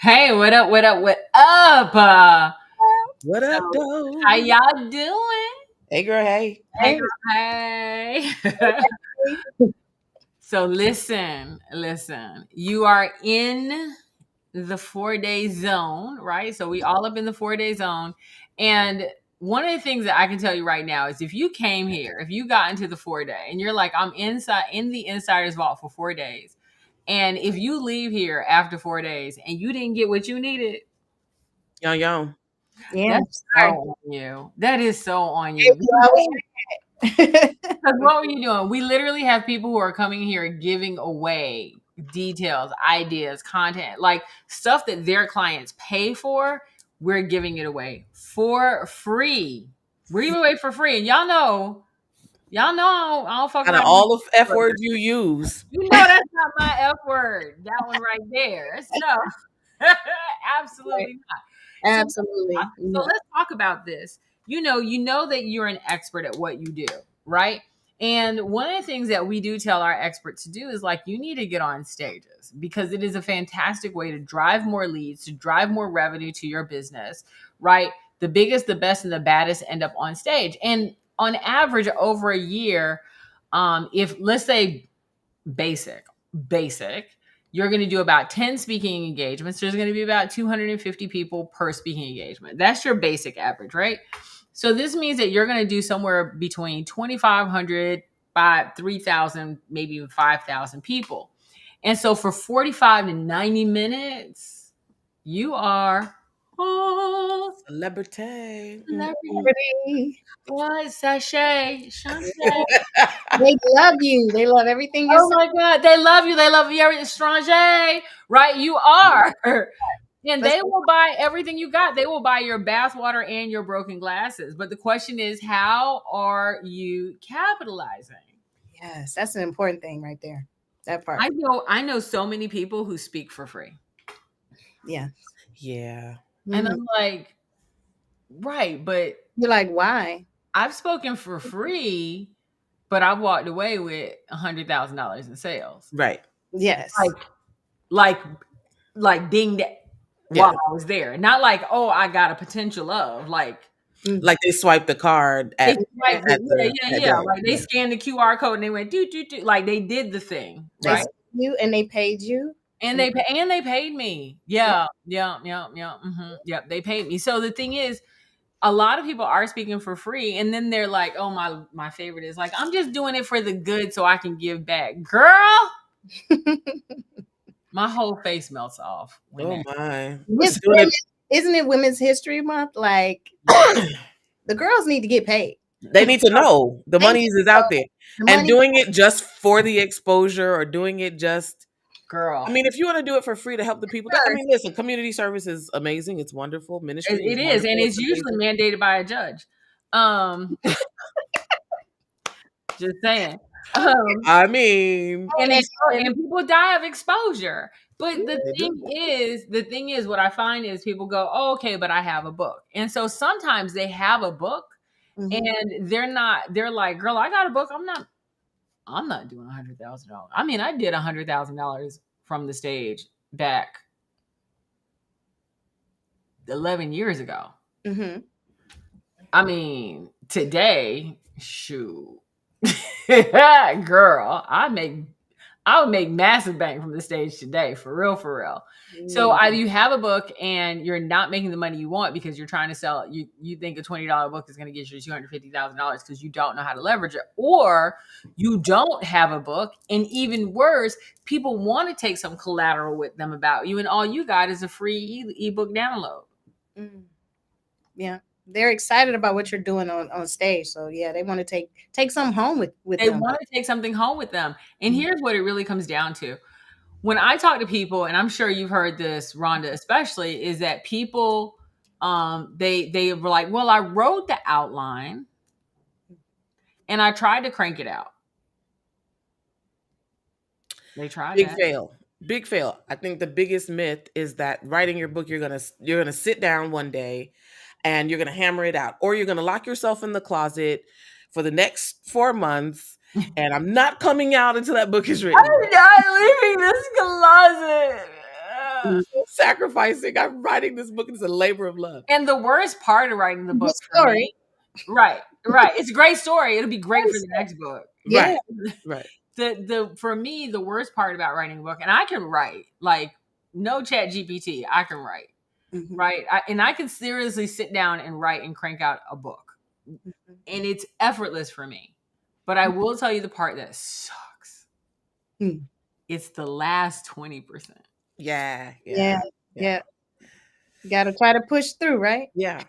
Hey, what up? What up? What up? What up, So, though? how y'all doing? Hey, girl, hey. Hey, Hey, girl, hey. So, listen. You are in the 4 day zone, right? So, we all up in the 4 day zone. And one of the things that I can tell you right now is if you came here, if you got into the 4 day and you're like, I'm inside in the insider's vault for 4 days. And if you leave here after 4 days and you didn't get what you needed, Yo. yeah, that's so sorry. on you. That is so on Hey, you. we always had. Because what were you doing? We literally have people who are coming here giving away details, ideas, content, like stuff that their clients pay for. We're giving it away for free. We're giving it away for free. And y'all know, I don't fuck Out of around. all the F words you use. You know that's not my F word. That one right there. So Right. absolutely not. So Absolutely. so No. let's talk about this. You know that you're an expert at what you do, right? And one of the things that we do tell our experts to do is like you need to get on stages because it is a fantastic way to drive more leads, to drive more revenue to your business, right? The biggest, the best, and the baddest end up on stage. And on average, over a year, if let's say basic, you're going to do about 10 speaking engagements. There's going to be about 250 people per speaking engagement. That's your basic average, right? So this means that you're going to do somewhere between 2,500 by 3,000, maybe even 5,000 people. And so for 45 to 90 minutes, you are Celebrity. celebrity. Pretty. What? Sashay. Shantae. They love you. They love everything you Oh say. my God, they love you. They love you. Strange, right? You are. And But they will buy everything you got. They will buy your bathwater and your broken glasses. But the question is, how are you capitalizing? yes, that's an important thing right there. That part. I know so many people who speak for free. Yeah. Yeah. And Mhm. I'm like, right, but You're like, why? I've spoken for free, but I've walked away with $100,000 in sales. Right. Yes. Like, like, like ding that while Yeah. I was there. Not like, oh, I got a potential of like Mhm. Like they swiped the card they at swiped Yeah. it. at Yeah, the yeah, at yeah. that. Like they Yeah. scanned the QR code and they went do. Like they did the thing, They Right. right? see you and they paid you. And And they paid me. yeah. Yeah. Yep, they paid me. So the thing is, a lot of people are speaking for free, and then they're like, "Oh, my favorite is like, I'm just doing it for the good, so I can give back." Girl, my whole face melts off when Oh that. my. It's Just doing it. isn't it Women's History Month? Like the girls need to get paid. They need to know the They money need is to out know there. the And money. doing it just for the exposure or doing it just I Girl, mean, if you want to do it for free to help the people, I First, mean, listen, community service is amazing. It's wonderful. it, Ministry is it is, and wonderful. it's It's usually amazing. mandated by a judge. Um, just saying. Um, I mean, and people die of exposure. But they do. the thing is, what I find is people go, oh, okay, but I have a book. And so sometimes they have a book Mhm. and they're like, girl, I got a book. I'm not doing $100,000. I mean, I did $100,000 from the stage back 11 years ago. Mhm. I mean, today, shoot. Girl, I would make massive bank from the stage today, for real, for real. So Mm. either you have a book and you're not making the money you want because you're trying to sell you think a $20 book is going to get you $250,000 because you don't know how to leverage it, or you don't have a book, and even worse, people want to take some collateral with them about you, and all you got is a free ebook download. Mm. Yeah. They're excited about what you're doing on stage. So yeah, they want to take some home with They them. want to take something home with them, and here's what it really comes down to. When I talk to people, and I'm sure you've heard this, Rhonda, especially, is that people, they were like, well, I wrote the outline and I tried to crank it out. They tried Big that. fail. Big fail. I think the biggest myth is that writing your book, you're gonna sit down one day and you're gonna hammer it out, or you're gonna lock yourself in the closet for the next 4 months. And I'm not coming out until that book is written. I'm not leaving this closet. so sacrificing. I'm writing this book. It's a labor of love. And the worst part of writing the Good book for story. me, right. It's a great story. It'll be great for the next book. Yeah. Right. For me, the worst part about writing a book, and I can write, like, no Chat GPT, I can write, Mhm. right? And I can seriously sit down and write and crank out a book. Mhm. And it's effortless for me. But I will tell you the part that sucks. Hmm. It's the last 20%. Yeah. Yeah. You got to try to push through, right? Yeah.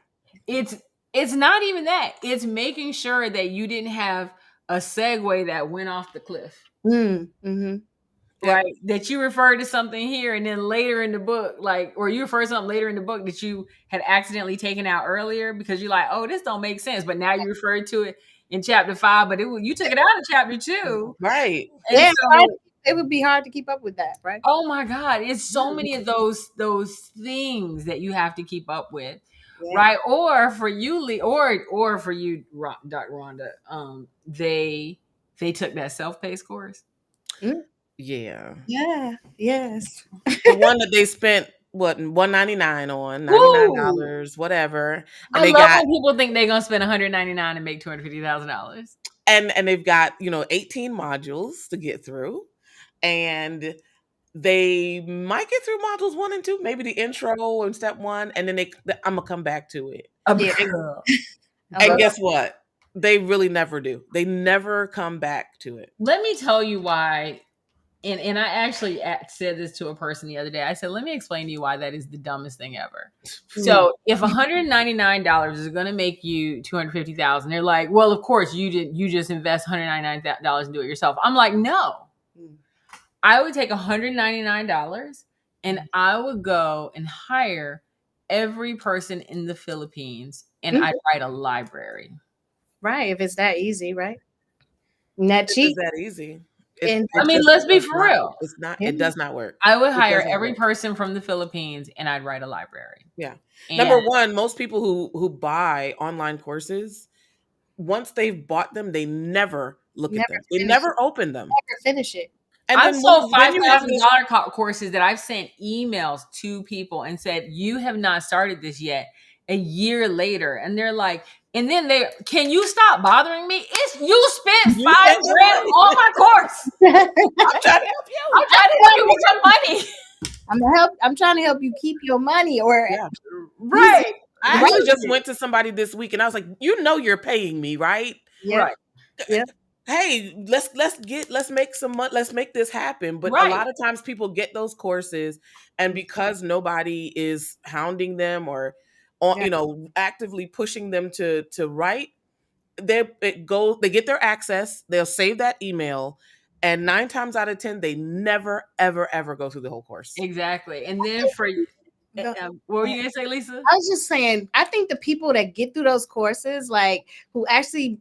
It's not even that. It's making sure that you didn't have a segue that went off the cliff. Mm-hmm. Right. That you referred to something here and then later in the book, like, or you referred to something later in the book that you had accidentally taken out earlier because you're like, oh, this don't make sense. But now you referred to it in chapter 5, but you took it out of chapter 2. Right. And Yeah, so, it would be hard to keep up with that, right? oh my God, it's so many of those things that you have to keep up with. Yeah. Right. Or for you, Lee, or for you, Dr. Rhonda, they took that self-paced course. Yeah. Yeah. Yes. The one that they spent $199 on, $99, whatever. And I love when people think they're gonna spend $199 and make $250,000. And they've got 18 modules to get through, and they might get through modules 1 and 2, maybe the intro and step 1, and then I'm gonna come back to it. And guess what? They really never do. They never come back to it. Let me tell you why. And I actually said this to a person the other day. I said, let me explain to you why that is the dumbest thing ever. So if $199 is going to make you $250,000, they're like, well, of course you just invest $199 and do it yourself. I'm like, no. I would take $199 and I would go and hire every person in the Philippines and I'd write a library. Right. If it's that easy, right? Not cheap. It's that easy. Let's be for real. It's not. It does not work. I would hire every person from the Philippines, and I'd write a library. Yeah. Number one, most people who buy online courses, once they've bought them, they never look at them. They never open them. Never finish it. And I've sold $5,000 courses that I've sent emails to people and said, "You have not started this yet." A year later, and they're like, and then can you stop bothering me? You spent $5,000 on my course. I'm trying to help you. I'm trying to help you with your money. I'm trying to help you keep your money. Right. I actually just went to somebody this week, and I was like, you're paying me, right? Yeah. Right. Yeah. Hey, let's make some money. Let's make this happen. But a lot of times people get those courses, and because nobody is hounding them or actively pushing them to write, they get their access, they'll save that email, and 9 times out of 10 they never ever go through the whole course. Exactly. And then what were you gonna say, Lisa? I was just saying, I think the people that get through those courses, like who actually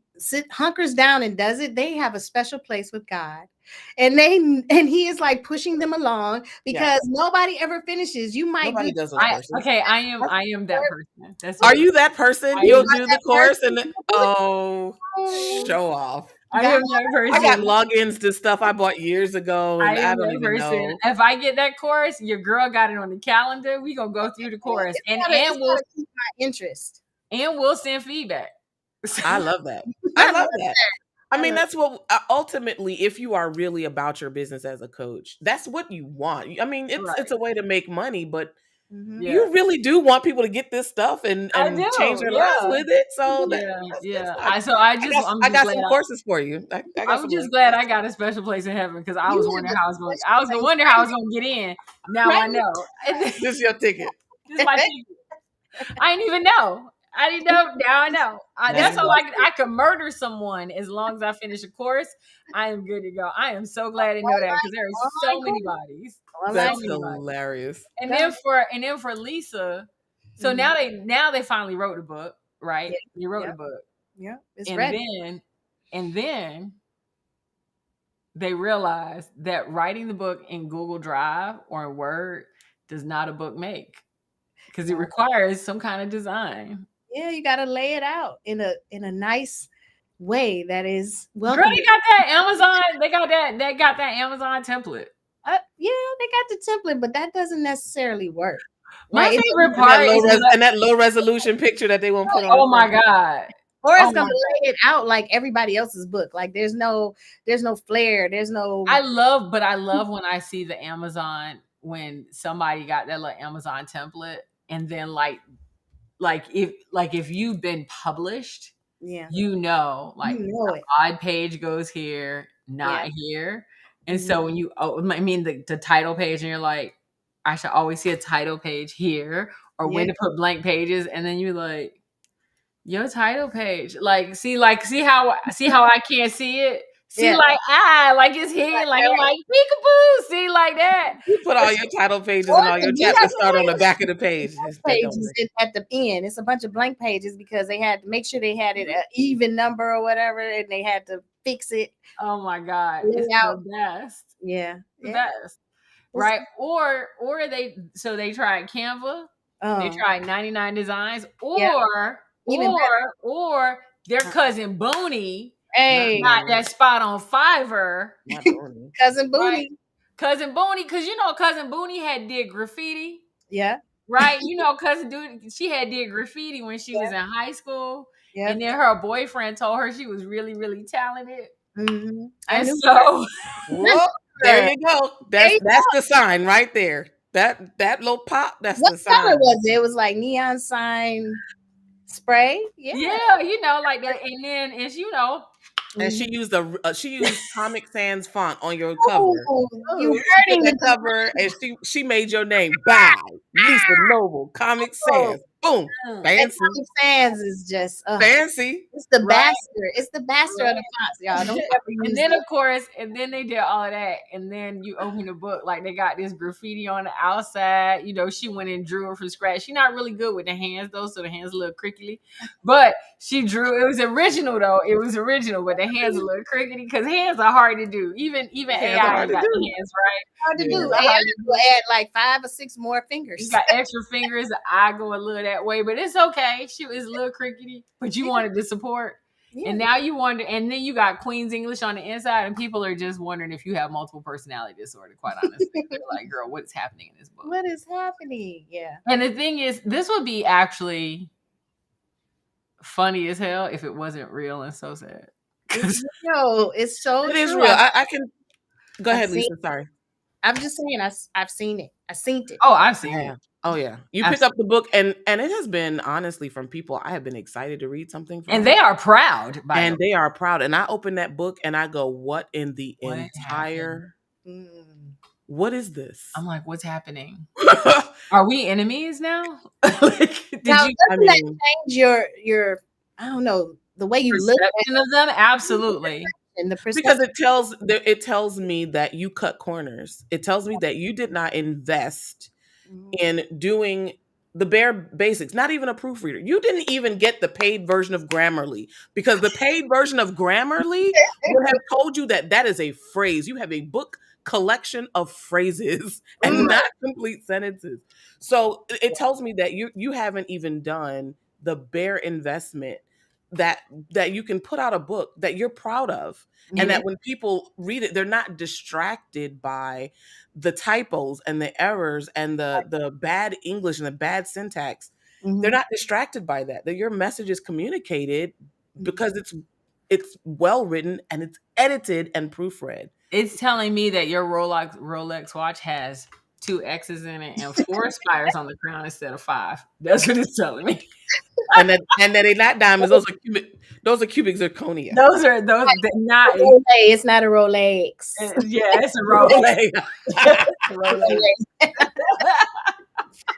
hunkers down and does it, they have a special place with God. And he is like pushing them along because nobody ever finishes. You might nobody does those courses. Okay, I am that person. Are you that person? You'll do the course and then, show off. I am that person. I got logins to stuff I bought years ago, and I don't even know. If I get that course, your girl got it on the calendar. We gonna go through the course, and we'll keep my interest, and we'll send feedback. I love that. I love that. I mean, that's what ultimately, if you are really about your business as a coach, that's what you want. I mean, it's a way to make money, but you really do want people to get this stuff and change their lives with it. So I got some courses for you. I'm just glad I got a special place in heaven because I was wondering how I was gonna get in. Now I know. This is your ticket. This is my ticket. I didn't even know. I didn't know. Now I know. That's all I could murder someone as long as I finish a course. I am good to go. I am so glad to know that because there are so many bodies. That's hilarious. And then for Lisa, so now they finally wrote a book, right? Yeah. They wrote a book. Yeah, it's ready. And then they realized that writing the book in Google Drive or in Word does not a book make because it requires some kind of design. Yeah, you got to lay it out in a nice way that is welcome. Girl, they got that Amazon. They got that Amazon template. Yeah, they got the template, but that doesn't necessarily work. My Right? favorite part is and that low resolution picture that they won't put on. oh my God. Or it's Oh gonna my lay it out like everybody else's book. Like there's no flair. There's no. I love when I see the Amazon, when somebody got that little Amazon template, and then if you've been published, Yeah. like You know it. odd page goes here, not here. And Mhm. so when the title page, and you're like, I should always see a title page here, or when Yeah. to put blank pages, and then you're like, your title page, see how I can't see it. See, Yeah. like it's here, like I'm like peekaboo. See, like that. You put all your title pages Or and all your you have chapters start on the back of the page. That don't pages work. at the end. It's a bunch of blank pages because they had to make sure they had it an even number or whatever, and they had to fix it. Oh my God, Lay it's out. the best. Yeah. The best. Right? Or they tried Canva, they tried 99 Designs, or Even or their cousin Booney Hey, got that spot on Fiverr. cousin Booty. Right? Cousin Booney, because cousin Booney had did graffiti. Yeah. Right? Cousin Dude, she had did graffiti when she was in high school. Yeah. And then her boyfriend told her she was really, really talented. Mm-hmm. And so whoa, there you go. That's the sign right there. That little pop, that's what the sign. color was it? It was like neon sign spray. Yeah, like that. And she, and she used Comic Sans font on your cover. You hurting the cover, and she made your name by Lisa Noble, Comic Sans. Boom, fancy. Comic Sans is just fancy. It's the bastard. It's the bastard of the fonts, y'all. Don't ever use and then of course, and then they did all of that, and then you open the book, like they got this graffiti on the outside. She went and drew it from scratch. She's not really good with the hands though, so the hands a little crickety. But she drew. It was original though. It was original, but the hands a little crickety because hands are hard to do. Even AI got the hands right. Hard to do. AI will add like 5 or 6 more fingers. You got extra fingers. I go a little that way, but it's okay. She was a little crickety, but you wanted the support. Yeah. And now you wonder, and then you got Queen's English on the inside, and people are just wondering if you have multiple personality disorder, quite honestly. They're like, girl, what's happening in this book? What is happening? Yeah. And the thing is, this would be actually funny as hell if it wasn't real and so sad. No, it's so It is real. I can go ahead, Lisa. Sorry. I'm just saying I've seen it. I've seen it. Oh, I've seen it. Oh yeah. You pick up the book and it has been honestly from people I have been excited to read something from. And they are proud. They are proud. And I open that book and I go, what in the entire what is this? I'm like, what's happening? Are we enemies now? Doesn't that change your I don't know, the way you look at them? Absolutely. Because it tells me that you cut corners. It tells me that you did not invest in doing the bare basics, not even a proofreader. You didn't even get the paid version of Grammarly, because the paid version of Grammarly would have told you that is a phrase. You have a book collection of phrases and not complete sentences. So it tells me that you haven't even done the bare investment that you can put out a book that you're proud of, and that when people read it, they're not distracted by the typos and the errors and the bad English and the bad syntax. They're not distracted by that your message is communicated because it's well written and it's edited and proofread. It's telling me that your Rolex watch has 2 X's in it and 4 spires on the crown instead of 5. That's what it's telling me. and that they're not diamonds. Those are cubic zirconia. Those not. It's not a Rolex. Yeah, it's a Rolex.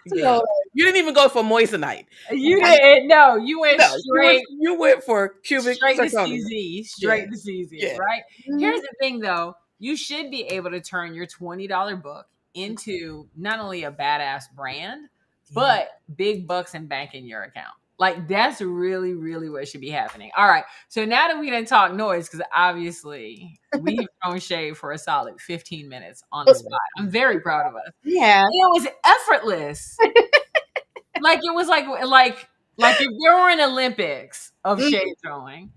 Yeah. You didn't even go for moissanite. You didn't. No, you went straight. You went for cubic straight zirconia. to CZ. Straight to CZ. Right. Here's the thing, though. You should be able to turn your $20 book into not only a badass brand, but big bucks and bank in your account. Like, that's really, really what should be happening. All right. So now that we didn't talk noise, because obviously we've thrown shade for a solid 15 minutes on the spot. I'm very proud of us. Yeah. And it was effortless. Like, it was like if there were an Olympics of shade throwing,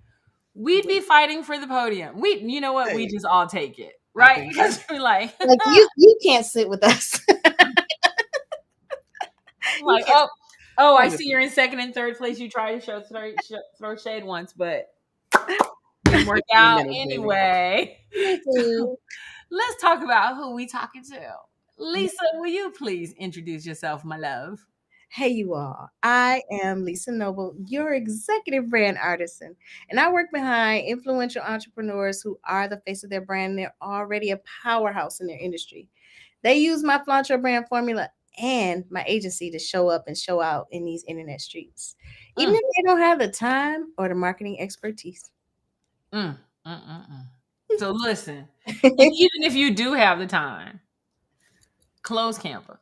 we'd be fighting for the podium. You know what? We just all take it. right? think Because we're like, Like you can't sit with us. You like, can't. oh, I Point see of you're in second and third place. You tried to throw shade once, but didn't work 15 out minutes, baby. anyway. Listen. Let's talk about who we talking to. Lisa, will you please introduce yourself, my love? Hey, you all. I am Lisa Noble, your executive brand artisan, and I work behind influential entrepreneurs who are the face of their brand. And they're already a powerhouse in their industry. They use my Flaunt Your Brand formula and my agency to show up and show out in these internet streets, even Mm, if they don't have the time or the marketing expertise. mm, mm, mm, mm. So listen, and even if you do have the time, close Canva.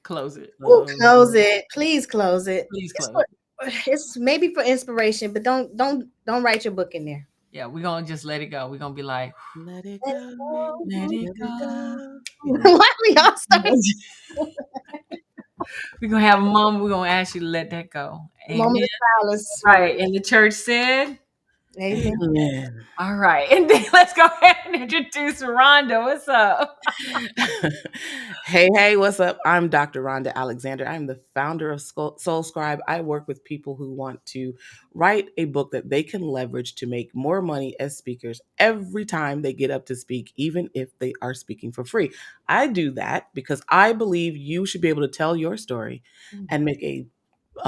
Close it. Ooh, Oh, close it. Please close it. Please It's close for, it. it's maybe for inspiration, but don't write your book in there. Yeah, we're gonna just let it go. We're gonna be like, let it go. let it Let it go. go. Why we all start We're gonna have a moment. We're gonna ask you to let that go. Amen. moment of silence? Right. And the church said, Amen. Amen. all right. And then let's go ahead and introduce Rhonda. What's up? Hey, what's up? I'm Dr. Rhonda Alexander. I'm the founder of Soul Scribe. I work with people who want to write a book that they can leverage to make more money as speakers every time they get up to speak, even if they are speaking for free. I do that because I believe you should be able to tell your story and make a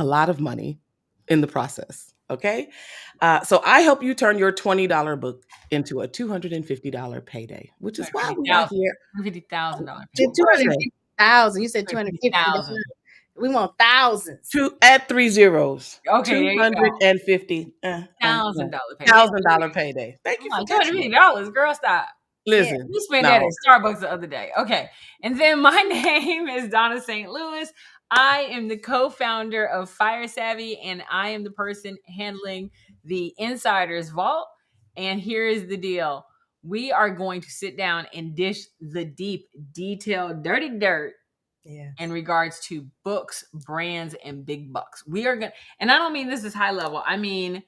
lot of money in the process. Okay. So I help you turn your $20 book into a $250 payday, which is why we are here. $50,000 Did payday. 250,000. You said 250. 250,000. We want thousands. Add 3 zeros. Okay, there you go. $250 $1,000 payday. $1,000 payday. Thank you I'm for like catching it. $250, girl, stop. Listen, You spent that no, at Starbucks the other day. Okay. And then my name is Donna St. Louis. I am the co-founder of Fire Savvy, and I am the person handling the Insider's Vault. And here is the deal. We are going to sit down and dish the deep, detailed, dirty dirt Yeah. in regards to books, brands, and big bucks. We are going to, and I don't mean this is high level. I mean,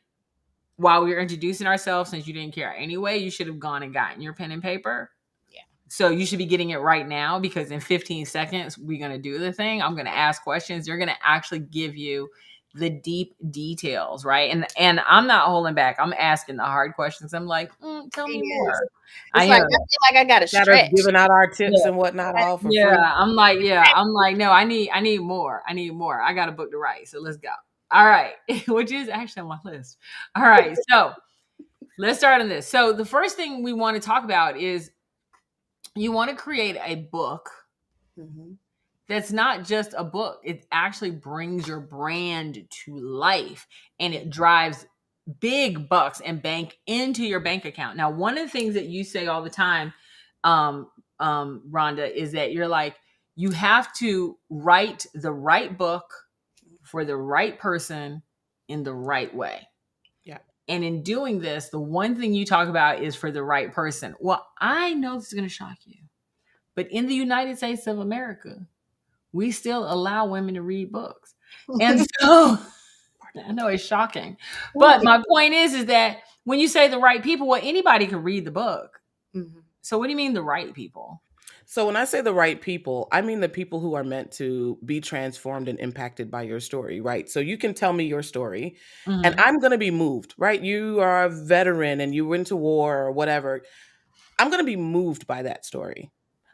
while we were introducing ourselves, since you didn't care anyway, you should have gone and gotten your pen and paper. Yeah. So you should be getting it right now, because in 15 seconds, we're going to do the thing. I'm going to ask questions. They're going to actually give you the deep details, right? And I'm not holding back. I'm asking the hard questions. I'm like, tell me more. It's I like I am. feel like I got to got us stretch. giving out our tips Yeah. and whatnot all for Yeah, free. I'm like, no, I need more. I need more. I got a book to write. So let's go. All right. Which is actually on my list. All right. So let's start on this. So the first thing we want to talk about is you want to create a book Mhm. that's not just a book. It actually brings your brand to life, and it drives big bucks and bank into your bank account. Now, one of the things that you say all the time, Rhonda, is that you're like, you have to write the right book for the right person in the right way. Yeah. And in doing this, the one thing you talk about is for the right person. Well, I know this is going to shock you, but in the United States of America, we still allow women to read books. And so I know it's shocking, but my point is that when you say the right people, well, anybody can read the book. Mhm. So what do you mean the right people? So when I say the right people, I mean the people who are meant to be transformed and impacted by your story, right? So you can tell me your story and Mhm. I'm going to be moved, right? You are a veteran and you went to war or whatever. I'm going to be moved by that story.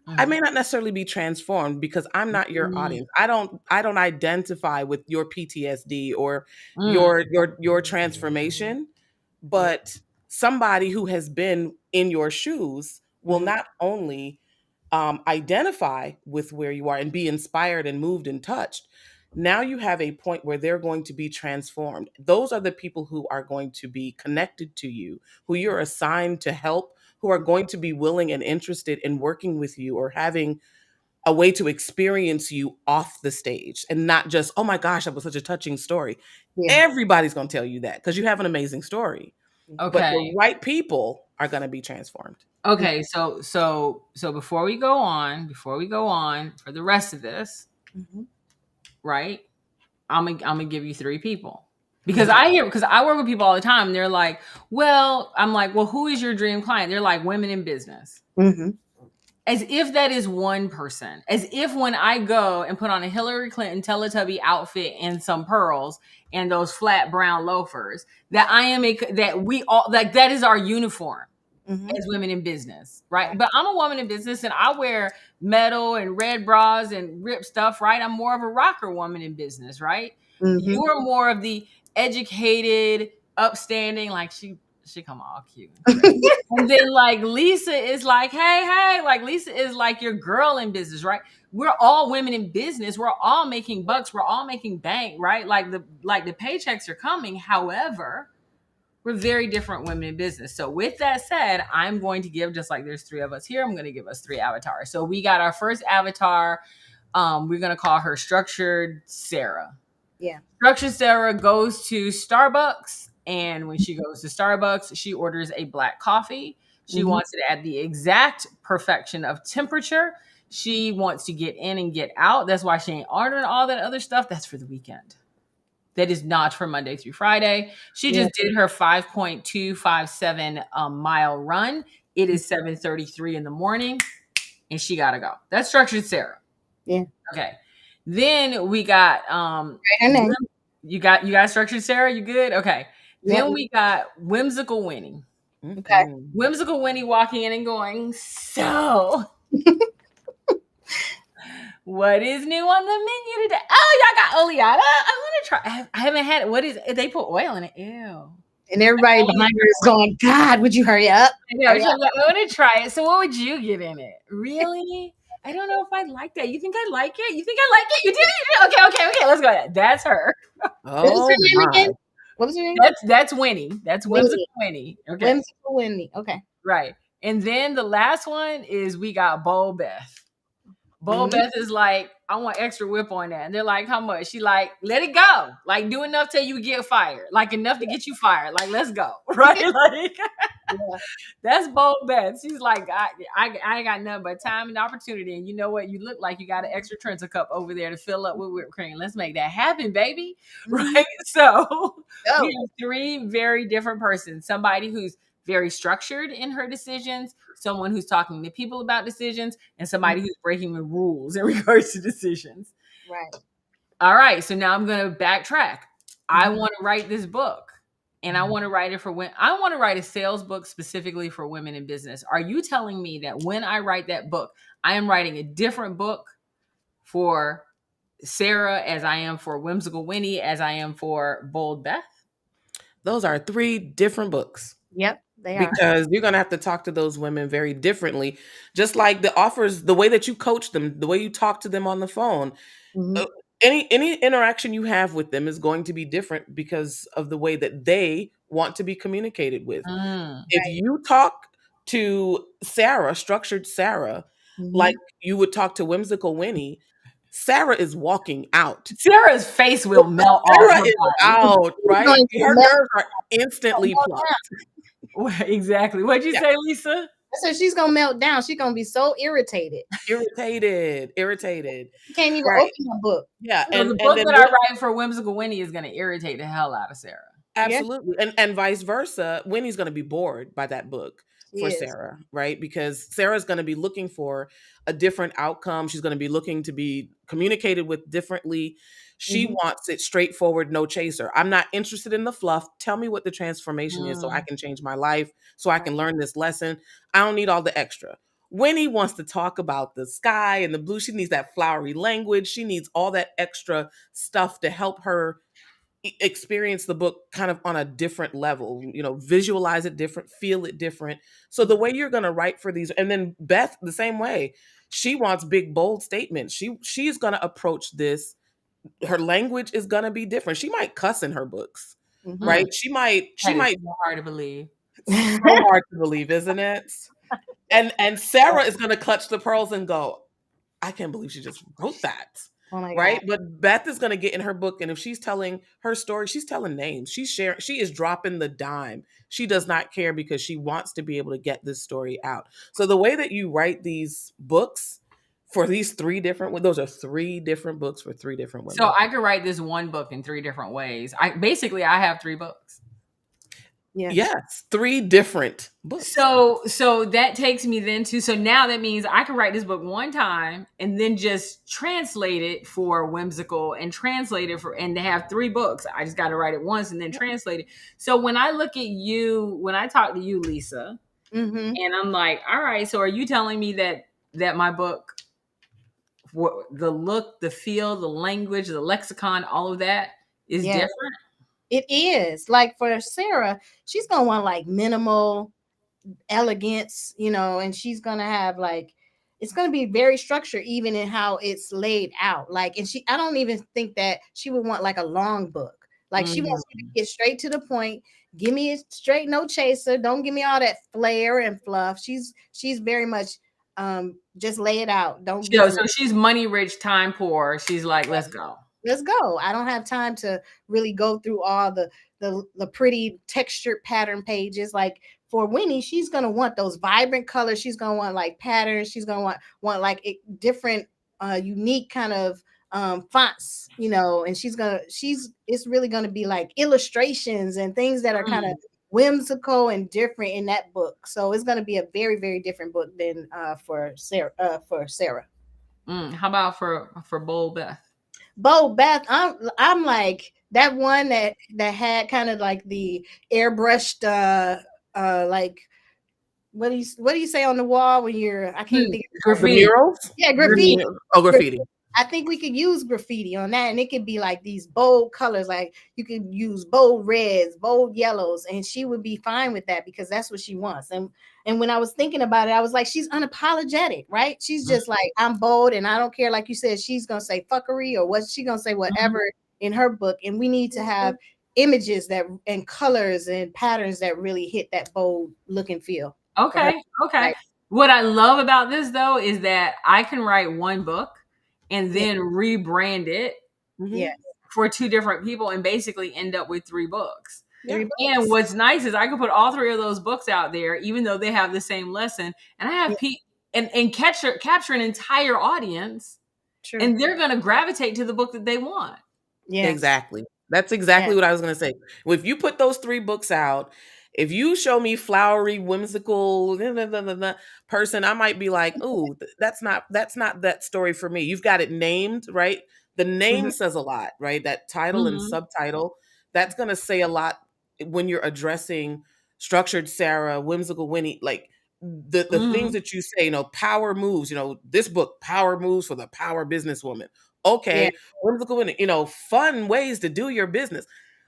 I Mhm. may not necessarily be transformed because I'm not your Mm. audience. I don't identify with your PTSD or Mm. your transformation, but somebody who has been in your shoes will Mhm. not only identify with where you are and be inspired and moved and touched. Now you have a point where they're going to be transformed. Those are the people who are going to be connected to you, who you're assigned to help, who are going to be willing and interested in working with you or having a way to experience you off the stage and not just, oh my gosh, that was such a touching story. Yeah. Everybody's going to tell you that because you have an amazing story. But Okay. the right people are going to be transformed. Okay. So before we go on for the rest of this, Mhm. right? I'm gonna give you three people. Because I work with people all the time. And they're like, well, I'm like, well, who is your dream client? They're like, women in business. Mm-hmm. As if that is one person. As if when I go and put on a Hillary Clinton Teletubby outfit and some pearls and those flat brown loafers, that I am that we all like that is our uniform Mm-hmm. as women in business, right? But I'm a woman in business and I wear metal and red bras and ripped stuff, right? I'm more of a rocker woman in business, right? Mm-hmm. You are more of the educated, upstanding, like she come all cute. And then like Lisa is like, hey, like Lisa is like your girl in business, right? We're all women in business. We're all making bucks. We're all making bank, right? Like the paychecks are coming. However, we're very different women in business. So with that said, I'm going to give, just like there's 3 of us here, I'm going to give us 3 avatars. So we got our first avatar. We're going to call her Structured Sarah. Yeah. Structured Sarah goes to Starbucks. And when she goes to Starbucks, she orders a black coffee. She wants it at the exact perfection of temperature. She wants to get in and get out. That's why she ain't ordering all that other stuff. That's for the weekend. That is not for Monday through Friday. She just did her 5.257 mile run. It is 7:33 in the morning, and she gotta go. That's Structured Sarah. Yeah. Okay. Then we got you got Structured Sarah. You good? Okay. Then we got Whimsical Winnie. Okay. Whimsical Winnie walking in and going, so what is new on the menu today? Oh, y'all got oleata. I want to try. I haven't had it. What is it? They put oil in it. Ew. And everybody behind her is going, God, would you hurry up? I want to try it. So what would you get in it? Really? I don't know if I like that. You think I like it? You think I like it? You did? Okay. Let's go. That's her. What was her name again? What was her name? That's Winnie. That's Whimsical Winnie. Okay. Whimsical Winnie. Okay. Right. And then the last one is we got Bold Beth. Bold Beth is like, I want extra whip on that. And they're like, how much? She like, let it go. Like, do enough till you get fired. Like, enough to get you fired. Like, let's go. Right? Like, that's Bold Beth. She's like, I ain't got nothing but time and opportunity. And you know what? You look like you got an extra Trenta cup over there to fill up with whipped cream. Let's make that happen, baby. Right? So we have 3 very different persons. Somebody who's very structured in her decisions, someone who's talking to people about decisions, and somebody who's breaking the rules in regards to decisions. Right. All right. So now I'm going to backtrack. I want to write this book, and I want to write it for when I want to write a sales book specifically for women in business. Are you telling me that when I write that book, I am writing a different book for Sarah as I am for Whimsical Winnie, as I am for Bold Beth? Those are 3 different books. Yep. They are. Because you're going to have to talk to those women very differently. Just like the offers, the way that you coach them, the way you talk to them on the phone, any interaction you have with them is going to be different because of the way that they want to be communicated with. If you talk to Sarah, Structured Sarah, like you would talk to Whimsical Winnie, Sarah is walking out. Sarah's face will melt off. Sarah is out, right? Her nerves are instantly plucked. Exactly. What'd you say, Lisa? So she's gonna melt down. She's gonna be so irritated. Irritated. You can't even open the book. Yeah. And the book that I write for Whimsical Winnie is gonna irritate the hell out of Sarah. Absolutely. And vice versa. Winnie's gonna be bored by that book for Sarah, right? Because Sarah's gonna be looking for a different outcome. She's gonna be looking to be communicated with differently. She wants it straightforward, no chaser. I'm not interested in the fluff. Tell me what the transformation is so I can change my life, so I can learn this lesson. I don't need all the extra. Winnie wants to talk about the sky and the blue. She needs that flowery language. She needs all that extra stuff to help her experience the book kind of on a different level, visualize it different, feel it different. So the way you're going to write for these, and then Beth, the same way, she wants big, bold statements. She's going to approach this. Her language is going to be different. She might cuss in her books, right? She might. So hard to believe. So hard to believe, isn't it? And Sarah is going to clutch the pearls and go, I can't believe she just wrote that. Oh my right? God. But Beth is going to get in her book, and if she's telling her story, she's telling names. She's sharing. She is dropping the dime. She does not care because she wants to be able to get this story out. So the way that you write these books for these three different, those are three different books for three different women. So I could write this one book in three different ways. I have three books. Yeah. Yes, three different books. So that takes me then to, so now that means I can write this book one time and then just translate it for Whimsical and translate it for, and to have three books. I just got to write it once and then translate it. So when I look at you, when I talk to you, Lisa, Mm-hmm. and I'm like, all right, so are you telling me that my book, the look, the feel, the language, the lexicon, all of that is Yeah. different? It is. Like for Sarah, she's gonna want like minimal elegance, and she's gonna have like, it's gonna be very structured even in how it's laid out. Like, and I don't even think that she would want like a long book. Like she wants you to get straight to the point. Give me it straight, no chaser. Don't give me all that flair and fluff. She's very much just lay it out. Don't give So she's money rich, time poor. She's like, let's go. Let's go. I don't have time to really go through all the pretty textured pattern pages. Like for Winnie, she's gonna want those vibrant colors. She's gonna want like patterns. She's gonna want like different, unique kind of fonts, and it's really gonna be like illustrations and things that are kind of whimsical and different in that book. So it's gonna be a very, very different book than for Sarah. How about for Bold Beth? Bold Beth, I'm like that one that had kind of like the airbrushed like what do you say on the wall when you're, I can't think of graffiti. Murals? Yeah, graffiti. Oh, graffiti. I think we could use graffiti on that, and it could be like these bold colors. Like you could use bold reds, bold yellows, and she would be fine with that because that's what she wants. And when I was thinking about it, I was like, she's unapologetic, right? She's just like, I'm bold, and I don't care. Like you said, she's gonna say fuckery or what she gonna say, whatever in her book. And we need to have images that and colors and patterns that really hit that bold look and feel. Okay. Right. What I love about this though is that I can write one book and then rebrand it Yeah. for two different people and basically end up with three books. Yeah. And what's nice is I can put all three of those books out there, even though they have the same lesson, and I have and capture an entire audience. True. And they're going to gravitate to the book that they want. Yeah, exactly. That's exactly what I was going to say. If you put those three books out, if you show me flowery, whimsical person, I might be like, "Ooh, that's not that story for me." You've got it named, right? The name says a lot, right? That title and subtitle, that's going to say a lot when you're addressing Structured Sarah, Whimsical Winnie, like the things that you say, power moves, this book, power moves for the power businesswoman. Okay, Whimsical Winnie, fun ways to do your business.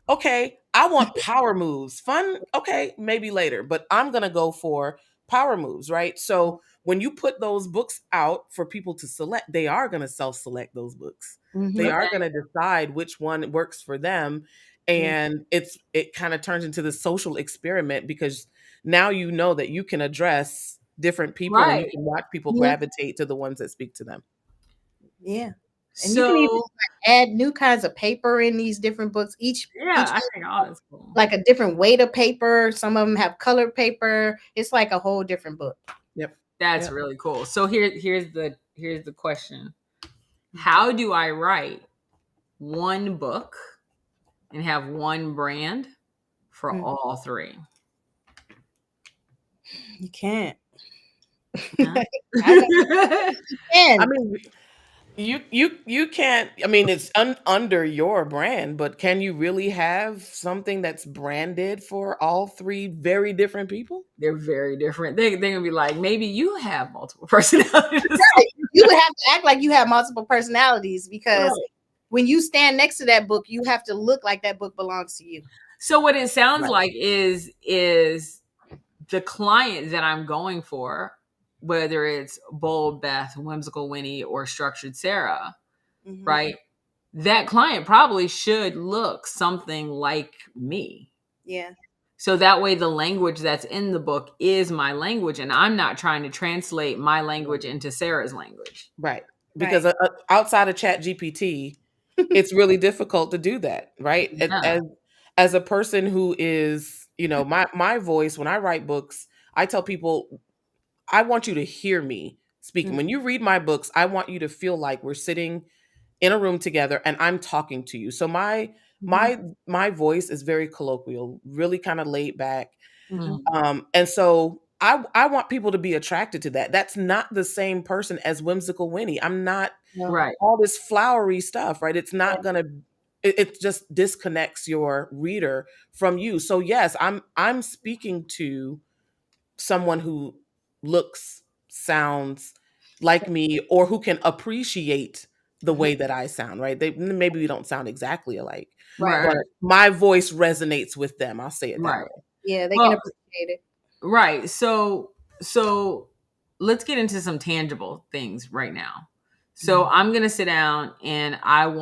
Okay, I want power moves. Fun, okay, maybe later, but I'm going to go for power moves, right? So when you put those books out for people to select, they are going to self-select those books. They are going to decide which one works for them. And it kind of turns into the social experiment because now you know that you can address different people and you can watch people gravitate to the ones that speak to them. Yeah. And you can even add new kinds of paper in these different books. Each I think all is cool. Like a different weight of paper. Some of them have colored paper. It's like a whole different book. Yep. That's really cool. So here's the question. How do I write one book and have one brand for all three? You can't. I mean, you can't. I mean, it's under your brand, but can you really have something that's branded for all three very different people? They're very different. They're gonna be like, maybe you have multiple personalities. You would have to act like you have multiple personalities because when you stand next to that book, you have to look like that book belongs to you. So what it sounds like is the client that I'm going for, whether it's Bold Beth, Whimsical Winnie, or Structured Sarah, right? That client probably should look something like me. Yeah. So that way the language that's in the book is my language and I'm not trying to translate my language into Sarah's language. Right. Because outside of ChatGPT, it's really difficult to do that, right? Yeah. As a person who is, my voice, when I write books, I tell people, I want you to hear me speaking. Mhm. When you read my books, I want you to feel like we're sitting in a room together and I'm talking to you. So my Mhm. my voice is very colloquial, really kind of laid back. Mhm. And so I want people to be attracted to that. That's not the same person as Whimsical Winnie. I'm not No. Right. all this flowery stuff, right? It's Yeah. not gonna it just disconnects your reader from you. So yes, I'm speaking to someone who looks, sounds like me, or who can appreciate the Mhm. way that I sound, right? They maybe we don't sound exactly alike, Right. but Right. my voice resonates with them. I'll say it that Right. way. Yeah, they can Well, appreciate it. right. So let's get into some tangible things right now. So I'm going to sit down and I'm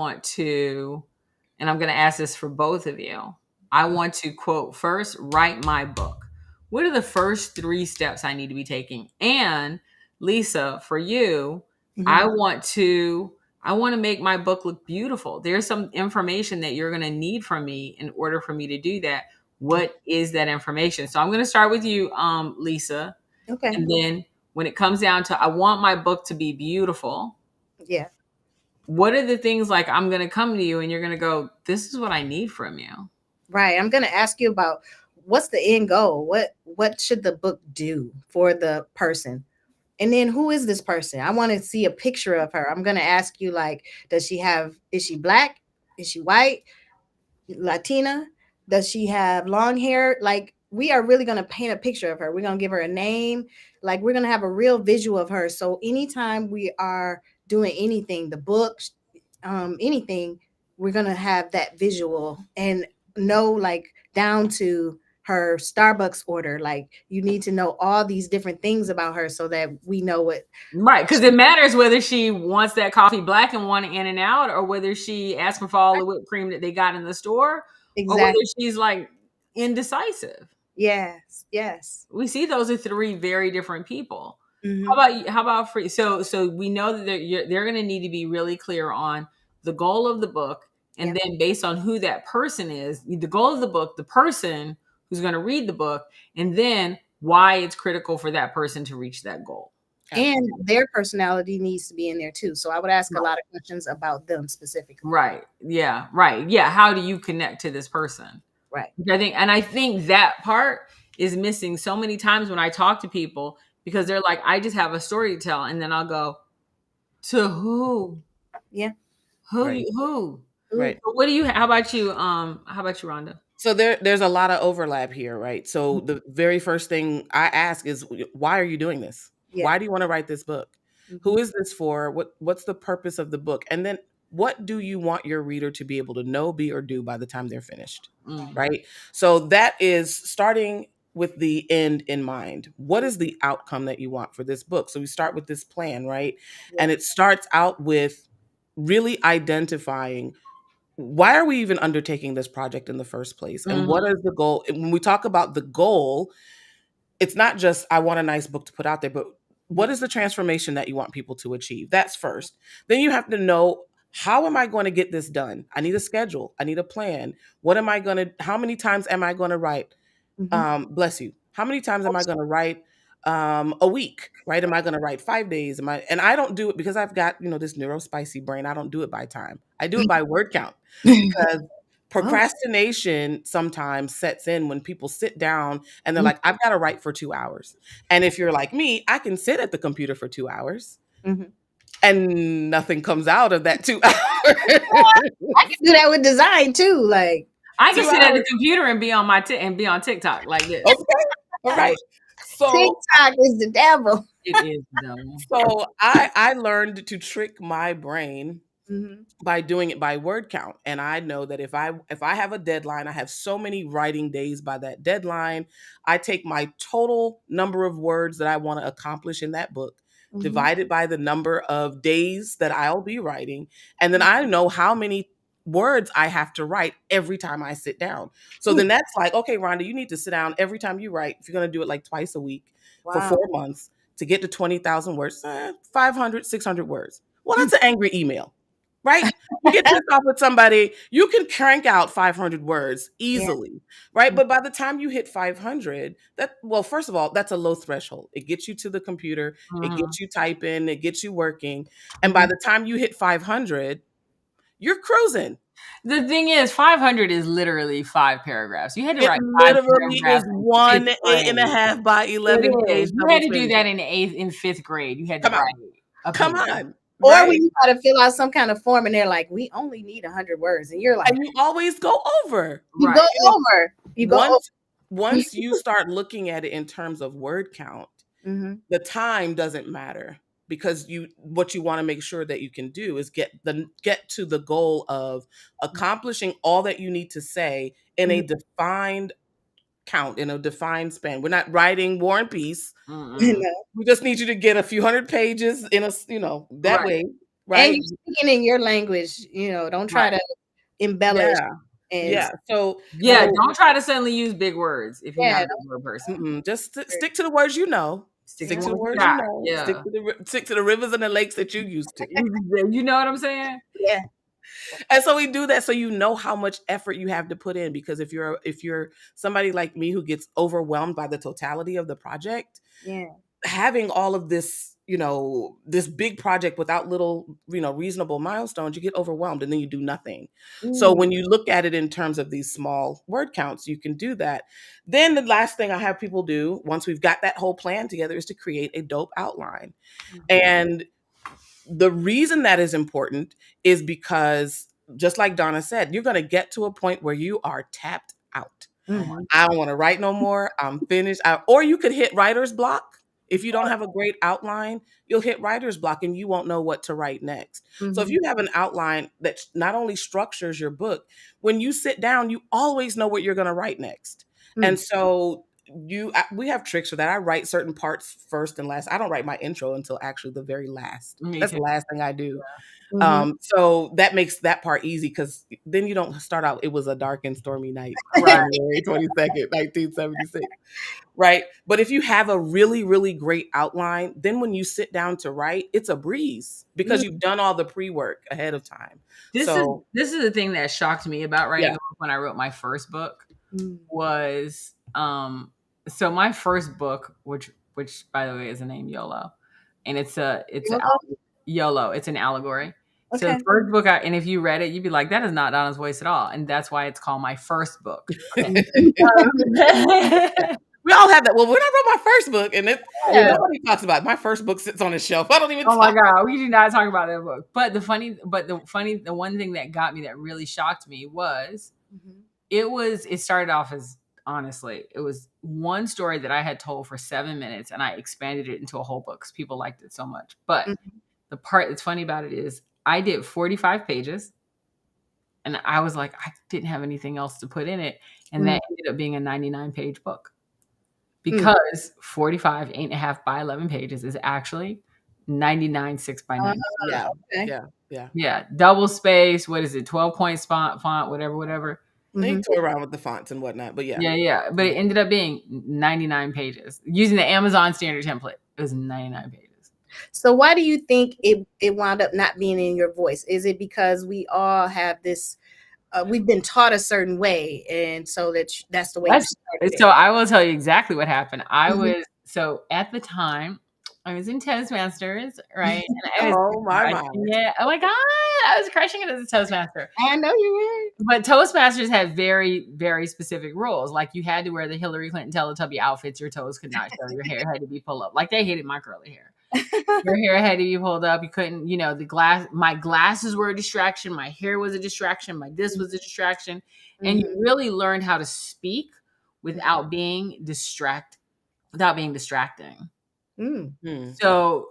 going to ask this for both of you. I want to quote first, write my book. What are the first 3 steps I need to be taking? And Lisa, for you, Mhm. I want to I want to make my book look beautiful. There's some information that you're going to need from me in order for me to do that. What is that information? So I'm going to start with you, Lisa, Okay. and then when it comes down to I want my book to be beautiful, Yeah. what are the things like I'm going to come to you and you're going to go, this is what I need from you? Right. I'm going to ask you about what's the end goal? What should the book do for the person? And then who is this person? I want to see a picture of her. I'm going to ask you like is she black? Is she white? Latina? Does she have long hair? Like we are really going to paint a picture of her. We're going to give her a name. Like we're going to have a real visual of her. So anytime we are doing anything, the book, anything, we're going to have that visual and know like down to her Starbucks order. Like you need to know all these different things about her so that we know what. Right, because it matters whether she wants that coffee black and want it in and out, or whether she asking for all the whipped cream that they got in the store, or whether Exactly. she's like indecisive. Yes. Yes. We see those are 3 very different people. How Hmm. about you? How about free? So we know that they're going to need to be really clear on the goal of the book, and Yeah. then based on who that person is, the goal of the book, the person who's going to read the book, and then why it's critical for that person to reach that goal. And Absolutely. their personality needs to be in there too. So I would ask a lot of questions about them specifically. Right. Yeah. Right. Yeah. How do you connect to this person? Right. I think that part is missing so many times when I talk to people because they're like, I just have a story to tell, and then I'll go, to who? Yeah. Right. Who? Ooh. Right. So what do you? How about you? How about you, Rhonda? So there's a lot of overlap here, right? So the very first thing I ask is why are you doing this? Yeah. Why do you want to write this book? Who Mhm. is this for? What's the purpose of the book? And then what do you want your reader to be able to know, be, or do by the time they're finished? Mm. Right? So that is starting with the end in mind. What is the outcome that you want for this book? So we start with this plan, right? Yeah. And it starts out with really identifying why are we even undertaking this project in the first place? And Mhm. what is the goal? And when we talk about the goal, it's not just I want a nice book to put out there, but what is the transformation that you want people to achieve? That's first. Then you have to know, how am I going to get this done? I need a schedule. I need a plan. What am I going to how many times am I going to write? Mhm. Bless you. How many times am I going to write a week? Right? Am I going to write 5 days? And I don't do it because I've got, this neurospicy brain. I don't do it by time. I do it by word count because Oh. procrastination sometimes sets in when people sit down and they're like, I've got to write for 2 hours. And if you're like me, I can sit at the computer for 2 hours Mhm. and nothing comes out of that 2 hours. I can do that with design too. Like I can two sit at the hours. computer and be on and be on TikTok like this. Okay. All right. So TikTok is the devil. It is though. So I learned to trick my brain Mhm. by doing it by word count. And I know that if I have a deadline, I have so many writing days by that deadline. I take my total number of words that I want to accomplish in that book, Mhm. divide it by the number of days that I'll be writing, and then I know how many words I have to write every time I sit down. So then that's like, okay, Rhonda, you need to sit down every time you write. If you're going to do it like twice a week for Wow. 4 months to get to 20,000 words, 500, 600 words. Well, that's an angry email. right? You get pissed off with somebody, you can crank out 500 words easily, right? But by the time you hit 500, first of all, that's a low threshold. It gets you to the computer, it Mhm. gets you typing, it gets you working. And by Mhm. the time you hit 500, you're cruising. The thing is, 500 is literally 5 paragraphs. You had to It write 5 literally is paragraphs in 5th one and a grade. half by It 11 page is. You double had to do spaced. that in 5th grade. You had to Come write on. a Come paper. on. Or when Right? you got to fill out some kind of form and they're like, we only need 100 words. And you're like, And you always go over. you Right. go over. You go over. Once you start looking at it in terms of word count, Mhm. the time doesn't matter, because what you want to make sure that you can do is get to the goal of accomplishing all that you need to say in a defined count, in a defined span. We're not writing War and Peace. Mm-mm. No. We just need you to get a few hundred pages in that Right. way, And right? you're speaking in your language, don't try Right. to embellish Yeah. and Yeah. So Yeah, don't try to suddenly use big words if you're not yeah, a big word person. just stick to the words you know. Stick Stick to to the what you words you got. know. Yeah. Stick to the rivers and the lakes that you used to. You know what I'm saying? yeah. And so we do that so you know how much effort you have to put in, because if you're somebody like me who gets overwhelmed by the totality of the project, Yeah. having all of this, this big project without little, reasonable milestones, you get overwhelmed and then you do nothing. So when you look at it in terms of these small word counts, you can do that. Then the last thing I have people do once we've got that whole plan together is to create a dope outline. And the reason that is important is because, just like Donna said, you're going to get to a point where you are tapped out. Mhm. I don't want to write no more. I'm finished. Or you could hit writer's block. If you don't have a great outline, you'll hit writer's block and you won't know what to write next. So if Mhm. you have an outline that not only structures your book, when you sit down, you always know what you're going to write next. And so we have tricks for that. I write certain parts first and last. I don't write my intro until actually the very last. Me That's too. the last thing I do. Mhm. So that makes that part easy, because then you don't start out, it was a dark and stormy night, Right. January 22nd, 1976. Right. But if you have a really, really great outline, then when you sit down to write, it's a breeze because you've done all the pre-work ahead of time. This is the thing that shocked me about writing Yeah. a book when I wrote my first book Mhm. was so my first book, which by the way is the name YOLO, and YOLO. It's an allegory. So Okay. the first book, and if you read it, you'd be like, that is not Donna's voice at all, and that's why it's called my first book. We all have that. Well, when I wrote my first book, and Yeah. nobody talks about it. My first book sits on a shelf. I don't even Oh my talk. God, we do not talk about that book. But the one thing that got me, that really shocked me, was Mhm. it started off as, honestly, it was one story that I had told for 7 minutes, and I expanded it into a whole book because people liked it so much. But Mhm. the part that's funny about it is I did 45 pages, and I was like, I didn't have anything else to put in it, and that ended up being a 99-page book. Because 45, 8.5 by 11 pages is actually 99 6 by 9. Yeah. Okay. Yeah. Yeah, double space. What is it? 12-point font, whatever. They Mhm. toy around with the fonts and whatnot, but yeah. Yeah. But it ended up being 99 pages using the Amazon standard template. It was 99 pages. So why do you think it wound up not being in your voice? Is it because we all have this? We've been taught a certain way, and so that's the way you started So it. I will tell you exactly what happened. Mhm. At the time, I was in Toastmasters, right? And I was Oh my. crushing it. Oh my God, I was crushing it as a Toastmaster. I know you But Toastmasters had very, very specific rules. Like, you had to wear the Hillary Clinton Teletubby outfits. Your toes could not show. Your hair had to be pulled up. Like, they hated my curly hair. Your hair had to be pulled up. You couldn't, my glasses were a distraction. My hair was a distraction. My this was a distraction. And you really learned how to speak without being distracting. Mm. So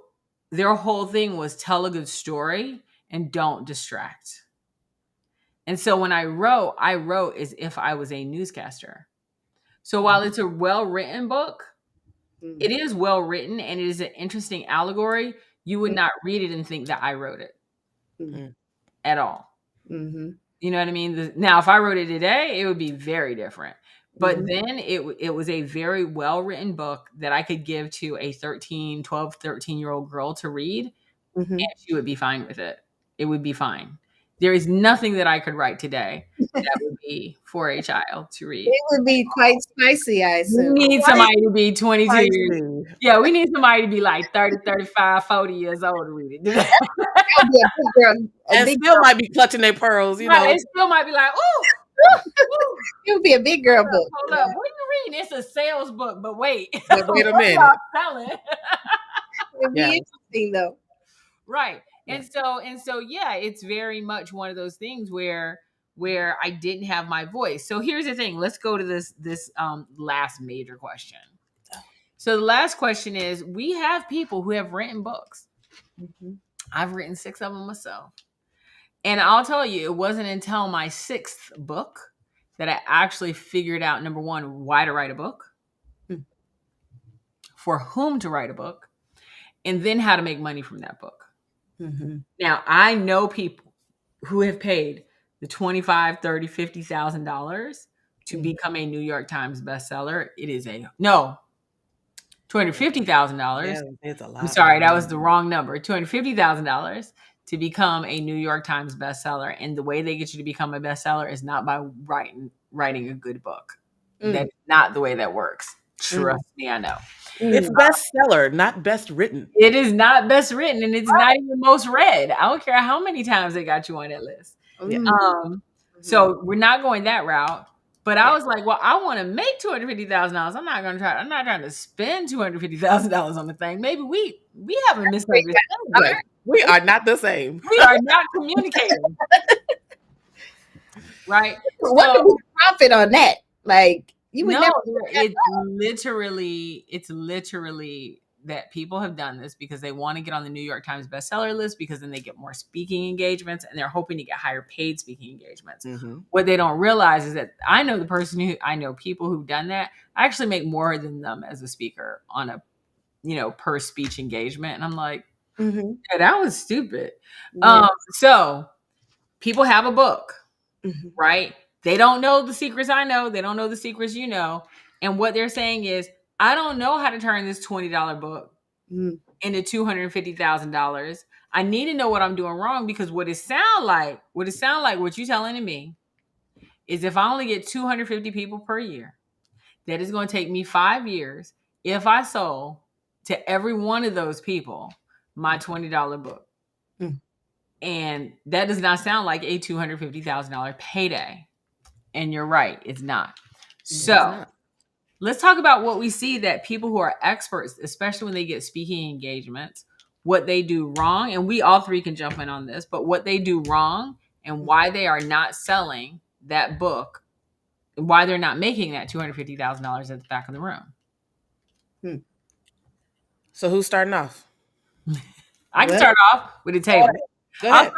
their whole thing was tell a good story and don't distract. And so when I wrote as if I was a newscaster. So while it's a well-written book, it is well written and it is an interesting allegory. You would not read it and think that I wrote it at all. Mm-hmm. You know what I mean? Now, if I wrote it today, it would be very different. But then it was a very well-written book that I could give to a 13-year-old girl to read, and she would be fine with it. It would be fine. There is nothing that I could write today that would be for a child to read. It would be quite spicy, I We assume. need somebody to be 22 years. Spicy. Yeah, we need somebody to be like 30, 35, 40 years old to read it. That would be a big girl. A And big still girl. might be clutching their pearls, you Right, know. it still might be like, ooh, ooh, It would be a big girl book. hold up, what are you reading? It's a sales book, but wait. But wait a What minute. y'all selling? It'd be Yeah. interesting though. Right. And so yeah, it's very much one of those things where I didn't have my voice. So here's the thing. Let's go to this last major question. So the last question is, we have people who have written books. Mhm. I've written 6 of them myself. And I'll tell you, it wasn't until my 6th book that I actually figured out, number one, why to write a book, for whom to write a book, and then how to make money from that book. Mhm. Now, I know people who have paid the $25,000, $30,000, $50,000 to become a New York Times bestseller. It is $250,000. Yeah, it's a lot. I'm sorry, that was the wrong number. $250,000 to become a New York Times bestseller. And the way they get you to become a bestseller is not by writing a good book. That's not the way that works. Trust me, I know. It's bestseller, not best written. It is not best written, and it's not even most read. I don't care how many times they got you on that list. Mm. So we're not going that route. But I was like, well, I want to make $250,000. I'm not trying to spend $250,000 on the thing. Maybe we have a misunderstanding. We are not the same. We are not communicating. Right? What would be the profit on that? Like, you would No, never. it's literally that people have done this because they want to get on the New York Times bestseller list, because then they get more speaking engagements and they're hoping to get higher paid speaking engagements. Mm-hmm. What they don't realize is that I know people who've done that. I actually make more than them as a speaker on a, per speech engagement. And I'm like, Mhm. yeah, that was stupid. Yeah. So people have a book, Mhm. right? They don't know the secrets I know. They don't know the secrets you know. And what they're saying is, I don't know how to turn this $20 book Mm. into $250,000. I need to know what I'm doing wrong, because what it sound like, what you're telling to me is, if I only get 250 people per year, that is going to take me 5 years if I sold to every one of those people my $20 book. Mm. And that does not sound like a $250,000 payday. And you're right, it's not. So let's talk about what we see that people who are experts, especially when they get speaking engagements, what they do wrong. And we all three can jump in on this, but what they do wrong and why they are not selling that book, why they're not making that $250,000 at the back of the room. So who's starting off? I can start off with a table. Go ahead.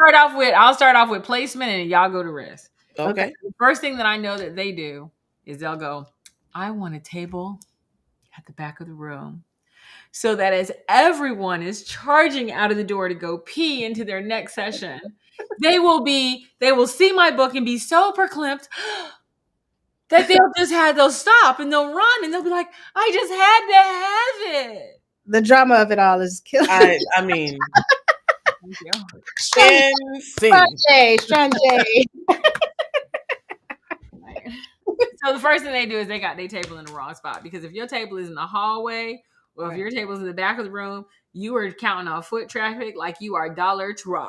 I'll start off with placement, and y'all go to risk. Okay. The first thing that I know that they do is they'll go, I want a table at the back of the room, so that as everyone is charging out of the door to go pee into their next session, they will see my book and be so verklempt that they'll stop and they'll run and they'll be like, I just had to have it. The drama of it all is killing. I mean, Strange. So the first thing they do is they got their table in the wrong spot, because if your table is in the hallway, or if your table is in the back of the room, you are counting on foot traffic like you are Dollar Tree,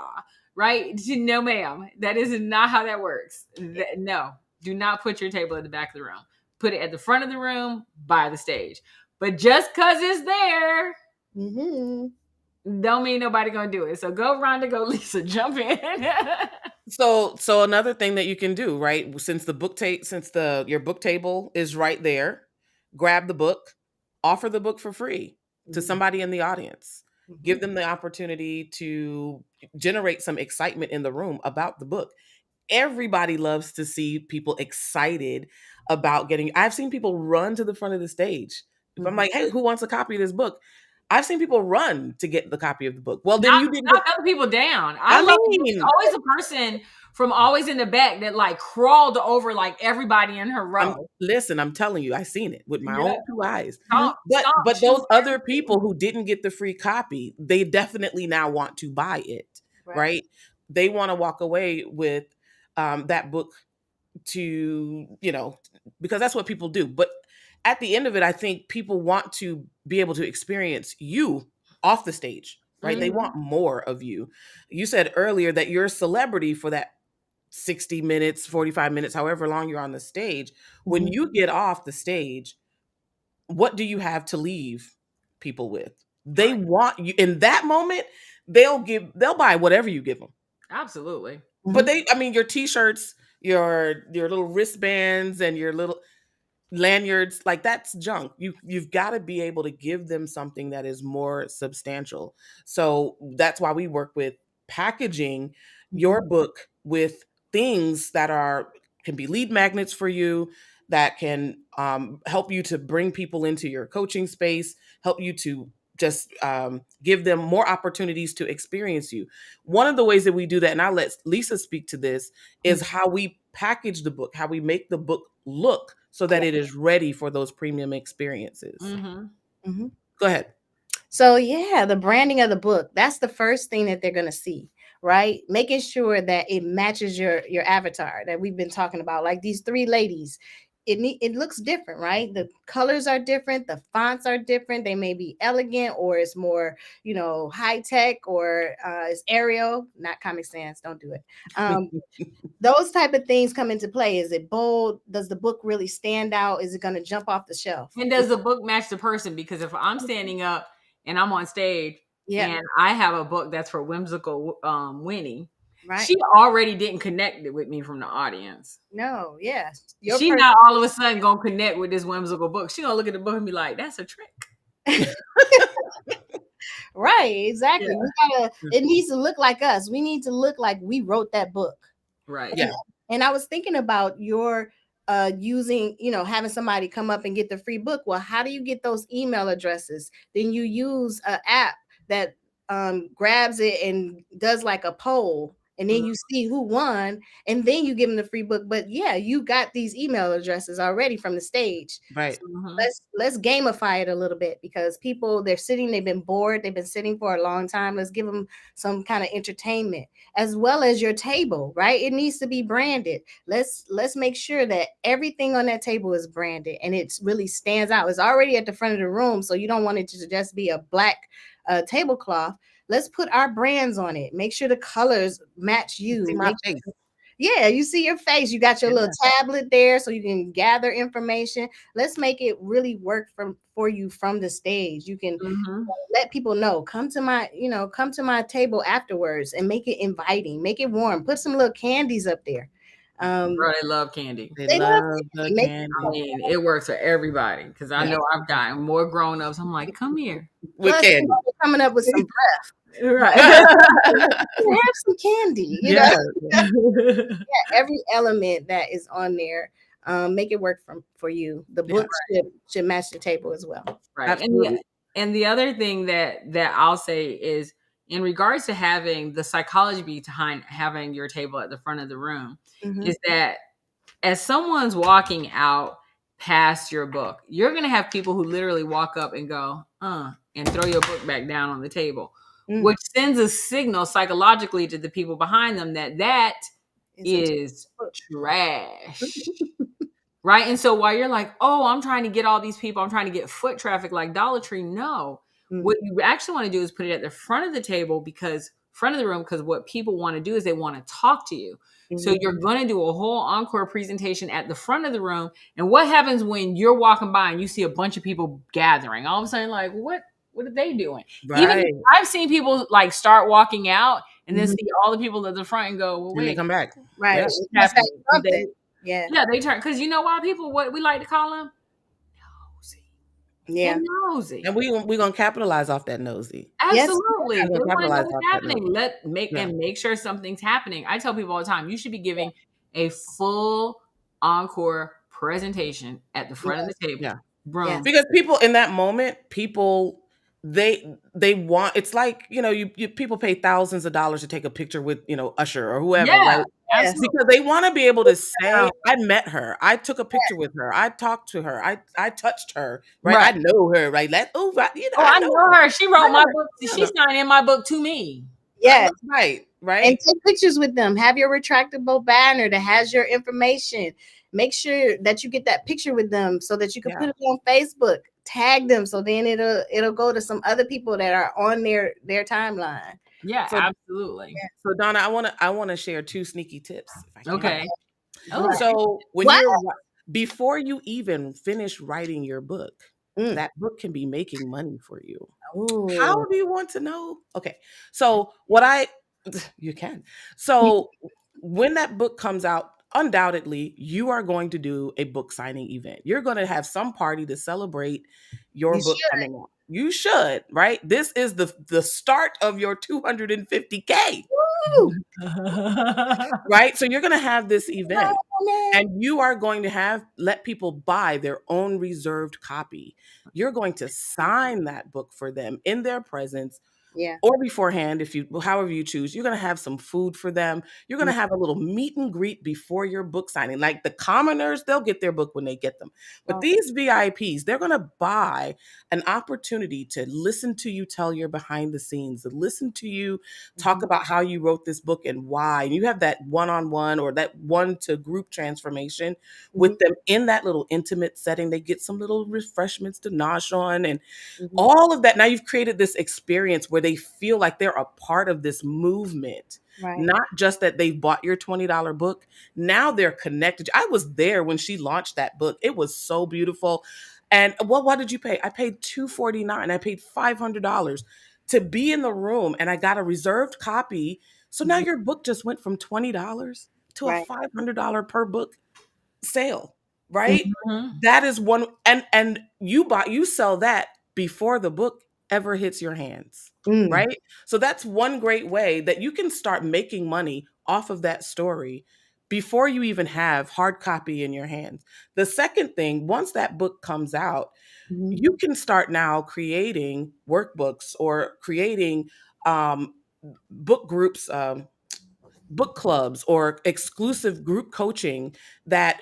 right? No, ma'am. That is not how that works. No, do not put your table at the back of the room. Put it at the front of the room by the stage. But just because it's there, don't mean nobody gonna do it. So go Rhonda, go Lisa, jump in. So another thing that you can do, right? Since your book table is right there, grab the book, offer the book for free to somebody in the audience. Give them the opportunity to generate some excitement in the room about the book. Everybody loves to see people excited about I've seen people run to the front of the stage. If I'm like, hey, who wants a copy of this book? I've seen people run to get the copy of the book. Well, then you didn't knock other people down. I love there's always a person from always in the back that like crawled over like everybody in her row. I'm telling you, I seen it with my own 2 eyes. But those other people who didn't get the free copy, they definitely now want to buy it, right? they want to walk away with that book to, because that's what people do. But at the end of it, I think people want to be able to experience you off the stage, right? They Mhm. want more of you. You said earlier that you're a celebrity for that 60 minutes, 45 minutes, however long you're on the stage. When Mhm. you get off the stage, what do you have to leave people with? They Right. want you in that moment. They'll buy whatever you give them. Absolutely. But your t-shirts, your little wristbands and your little lanyards, like that's junk. You've got to be able to give them something that is more substantial. So that's why we work with packaging your book with things that can be lead magnets for you, that can help you to bring people into your coaching space, help you to just give them more opportunities to experience you. One of the ways that we do that, and I'll let Lisa speak to this, is how we package the book, how we make the book look so that Yeah. it is ready for those premium experiences. Mm-hmm. Go ahead. So yeah, the branding of the book, that's the first thing that they're going to see, right? Making sure that it matches your avatar that we've been talking about, like these three ladies. It looks different, right? The colors are different, the fonts are different. They may be elegant, or it's more, high tech, or it's Arial, not Comic Sans. Don't do it. Those type of things come into play. Is it bold? Does the book really stand out? Is it going to jump off the shelf? And does the book match the person? Because if I'm standing up and I'm on stage Yeah, and I have a book that's for whimsical Winnie, right. she already didn't connect it with me from the audience. No, yeah. She's not all of a sudden gonna connect with this whimsical book. She gonna look at the book and be like, "That's a trick." Right, exactly. Yeah. It needs to look like us. We need to look like we wrote that book. Right. Yeah. And I was thinking about your using, having somebody come up and get the free book. Well, how do you get those email addresses? Then you use an app that grabs it and does like a poll, and then you see who won, and then you give them the free book. But yeah, you got these email addresses already from the stage. Right. So let's gamify it a little bit, because people, they've been bored, they've been sitting for a long time. Let's give them some kind of entertainment, as well as your table, right? It needs to be branded. Let's make sure that everything on that table is branded and it really stands out. It's already at the front of the room, so you don't want it to just be a black tablecloth. Let's put our brands on it. Make sure the colors match you. See my face. Yeah, you see your face. You got your little tablet there so you can gather information. Let's make it really work for you from the stage. You can let people know, come to my table afterwards, and make it inviting, make it warm. Put some little candies up there. Bro, they love candy. They love the candy. I mean, it works for everybody, because I know I've gotten more grown-ups. I'm like, come here. With candy. Coming up with some breath. Right. Have some candy. Yeah. Every element that is on there, make it work for you. The book should match the table as well. Right. Absolutely. And the other thing that I'll say is, in regards to having the psychology behind having your table at the front of the room, is that as someone's walking out past your book, you're going to have people who literally walk up and go, and throw your book back down on the table, which sends a signal psychologically to the people behind them that is trash. Right. And so while you're like, oh, I'm trying to get all these people, I'm trying to get foot traffic like Dollar Tree. No, what you actually want to do is put it at the front of the table, because what people want to do is they want to talk to you. So you're going to do a whole encore presentation at the front of the room. And what happens when you're walking by and you see a bunch of people gathering? All of a sudden, like, what are they doing? Right. Even I've seen people like start walking out and then see all the people at the front and go, well, wait, and they come back. Right. Yeah. They turn, because you know why people, what we like to call them? Nosy. Yeah. Nosy. And we're gonna capitalize off that nosy. Absolutely. Yes. They want to know Capitalize what's off that happening. And make sure something's happening. I tell people all the time, you should be giving a full encore presentation at the front of the table. Yeah. Room. Because people in that moment, they want, it's like, you people pay thousands of dollars to take a picture with, Usher or whoever, right? Absolutely. Because they want to be able to say, I met her, I took a picture with her, I talked to her, I touched her, right? I know her, right? I know her. She wrote my book. She signed in my book to me. Yeah. Right. And take pictures with them. Have your retractable banner that has your information. Make sure that you get that picture with them so that you can put it on Facebook. Tag them so then it'll go to some other people that are on their timeline. Yeah, So, absolutely. So Donna, I wanna share 2 sneaky tips if I can. Okay. Oh, So when what? you're before you even finish writing your book, Mm. that book can be making money for you. Ooh. How do you want to know? Okay. So what you can. So when that book comes out, undoubtedly you are going to do a book signing event. You're going to have some party to celebrate your You book should. coming out. You should, right? This is the start of your 250K. Woo! Right? So you're going to have this event and you are going to let people buy their own reserved copy. You're going to sign that book for them in their presence. Yeah. Or beforehand, however you choose. You're going to have some food for them. You're going to have a little meet and greet before your book signing. Like the commoners, they'll get their book when they get them. But these VIPs, they're going to buy an opportunity to listen to you tell your behind the scenes, to listen to you talk about how you wrote this book and why. And you have that one-on-one or that one-to-group transformation with them in that little intimate setting. They get some little refreshments to nosh on and all of that. Now you've created this experience where they feel like they're a part of this movement, not just that they bought your $20 book. Now they're connected. I was there when she launched that book. It was so beautiful. And what did you pay? I paid $249. I paid $500 to be in the room, and I got a reserved copy. So now your book just went from $20 to a $500 per book sale, right? That is one, and you sell that before the book ever hits your hands, right? So that's one great way that you can start making money off of that story before you even have hard copy in your hands. The second thing, once that book comes out, you can start now creating workbooks or creating book groups, book clubs, or exclusive group coaching that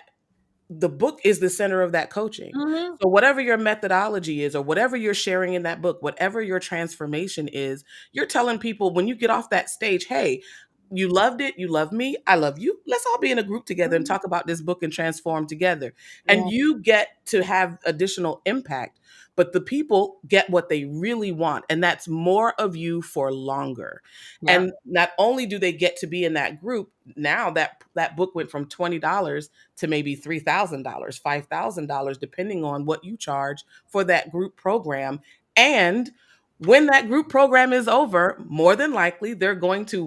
the book is the center of that coaching. So whatever your methodology is, or whatever you're sharing in that book, whatever your transformation is, you're telling people when you get off that stage, hey, you loved it, you love me, I love you. Let's all be in a group together and talk about this book and transform together. And you get to have additional impact, but the people get what they really want, and that's more of you for longer. And not only do they get to be in that group, now that book went from $20 to maybe $3,000, $5,000, depending on what you charge for that group program. And when that group program is over, more than likely they're going to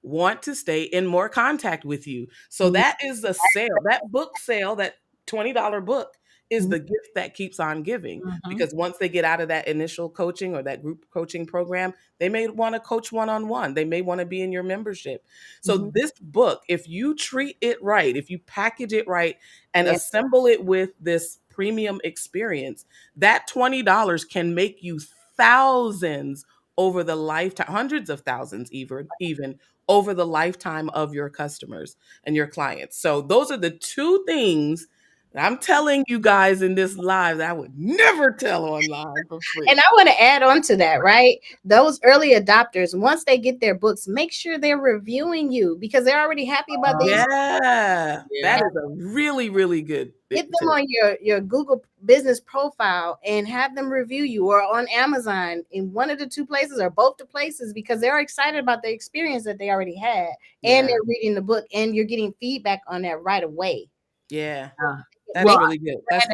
want to stay in more contact with you. So that is a sale. That book sale, that $20 book, is the gift that keeps on giving, because once they get out of that initial coaching or that group coaching program, they may want to coach one-on-one. They may want to be in your membership. So this book, if you treat it right, if you package it right and assemble it with this premium experience, that $20 can make you thousands over the lifetime, hundreds of thousands even over the lifetime of your customers and your clients. So those are the two things I'm telling you guys in this live that I would never tell online for free. And I want to add on to that, right? Those early adopters, once they get their books, make sure they're reviewing you because they're already happy about this. That is a really, really good. Get them on your Google business profile and have them review you, or on Amazon, in one of the two places or both the places, because they're excited about the experience that they already had, and they're reading the book, and you're getting feedback on that right away. That's really good. That's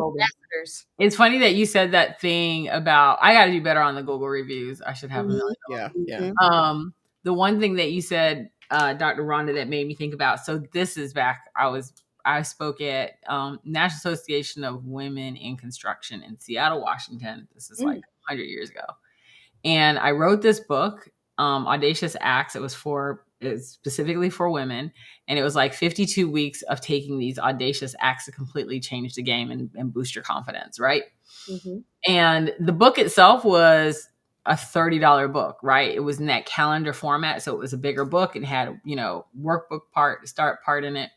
It's funny that you said that thing about I got to do better on the Google reviews. I should have a million. The one thing that you said, Dr. Rhonda, that made me think about. So this is back. I spoke at National Association of Women in Construction in Seattle, Washington. This is like 100 years ago, and I wrote this book, Audacious Acts. It's specifically for women. And it was like 52 weeks of taking these audacious acts to completely change the game and boost your confidence. Right. And the book itself was a $30 book, right? It was in that calendar format. So it was a bigger book and had, workbook part, start part in it.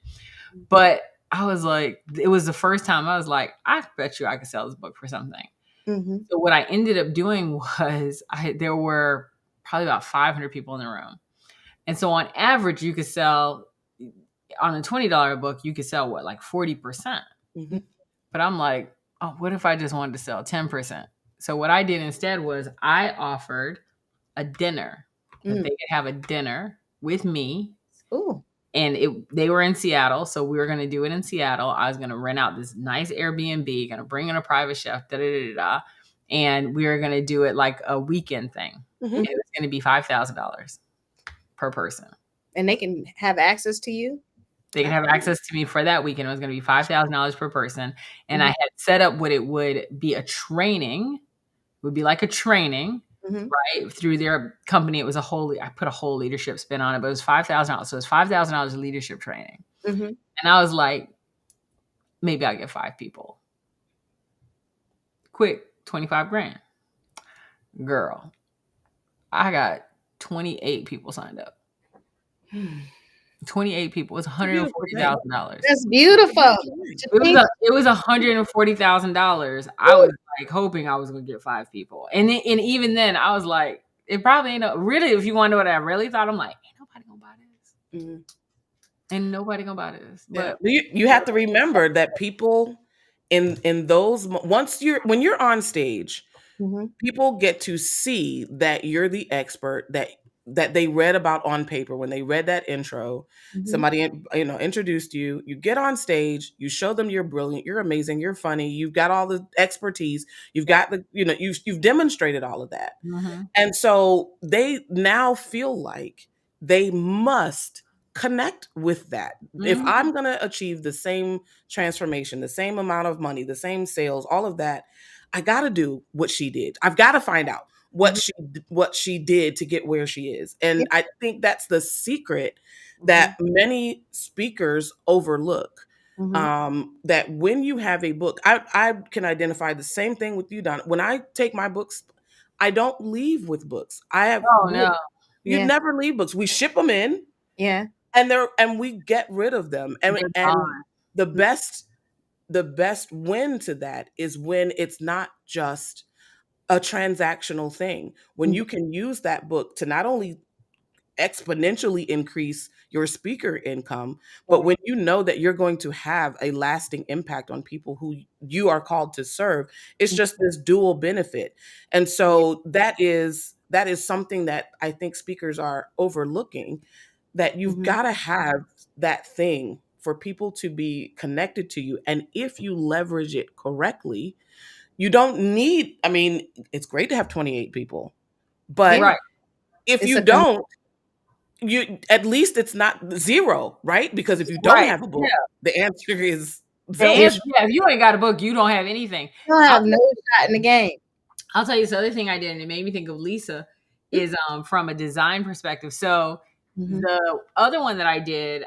But I was like, it was the first time I was like, I bet you I could sell this book for something. So what I ended up doing was there were probably about 500 people in the room. And so on average, you could sell on a $20 book, you could sell what, like 40%. Mm-hmm. But I'm like, oh, what if I just wanted to sell 10%? So what I did instead was I offered a dinner. That they could have a dinner with me. Ooh. And they were in Seattle, so we were going to do it in Seattle. I was going to rent out this nice Airbnb, going to bring in a private chef, and we were going to do it like a weekend thing. Mm-hmm. And it was going to be $5,000 per person. And they can have access to you? They can have access to me for that weekend. It was going to be $5,000 per person. And I had set up what it would be a training. It would be like a training. Right, through their company. It was I put a whole leadership spin on it, but it was $5,000. So it was $5,000 of leadership training. And I was like, maybe I'll get 5 people. Quick, 25 grand. Girl, I got 28 people signed up. 28 people. It's $140,000. That's beautiful. It was $140,000. I was like hoping I was gonna get 5 people, and even then, I was like, it probably ain't really. If you want to know what I really thought, I'm like, ain't nobody gonna buy this. Ain't nobody gonna buy this. But you have to remember that people in those when you're on stage, people get to see that you're the expert that they read about on paper when they read that intro. Somebody introduced you. You get on stage, you show them you're brilliant, you're amazing, you're funny, you've got all the expertise, you've got the you've demonstrated all of that. And so they now feel like they must connect with that. If I'm going to achieve the same transformation, the same amount of money, the same sales, all of that, I got to do what she did. I've got to find out what she did to get where she is. And I think that's the secret that many speakers overlook. That when you have a book, I can identify the same thing with you, Donna. When I take my books, I don't leave with books. I have you never leave books. We ship them in. Yeah. And we get rid of them. And the best win to that is when it's not just a transactional thing. When you can use that book to not only exponentially increase your speaker income, but when you know that you're going to have a lasting impact on people who you are called to serve, it's just this dual benefit. And so that is something that I think speakers are overlooking, that you've got to have that thing for people to be connected to you. And if you leverage it correctly, you don't need, it's great to have 28 people, but if you don't, at least it's not 0, right? Because if you don't have a book, the answer is 0. If you ain't got a book, you don't have anything. You don't have no shot in the game. I'll tell you this other thing I did, and it made me think of Lisa, is from a design perspective. So the other one that I did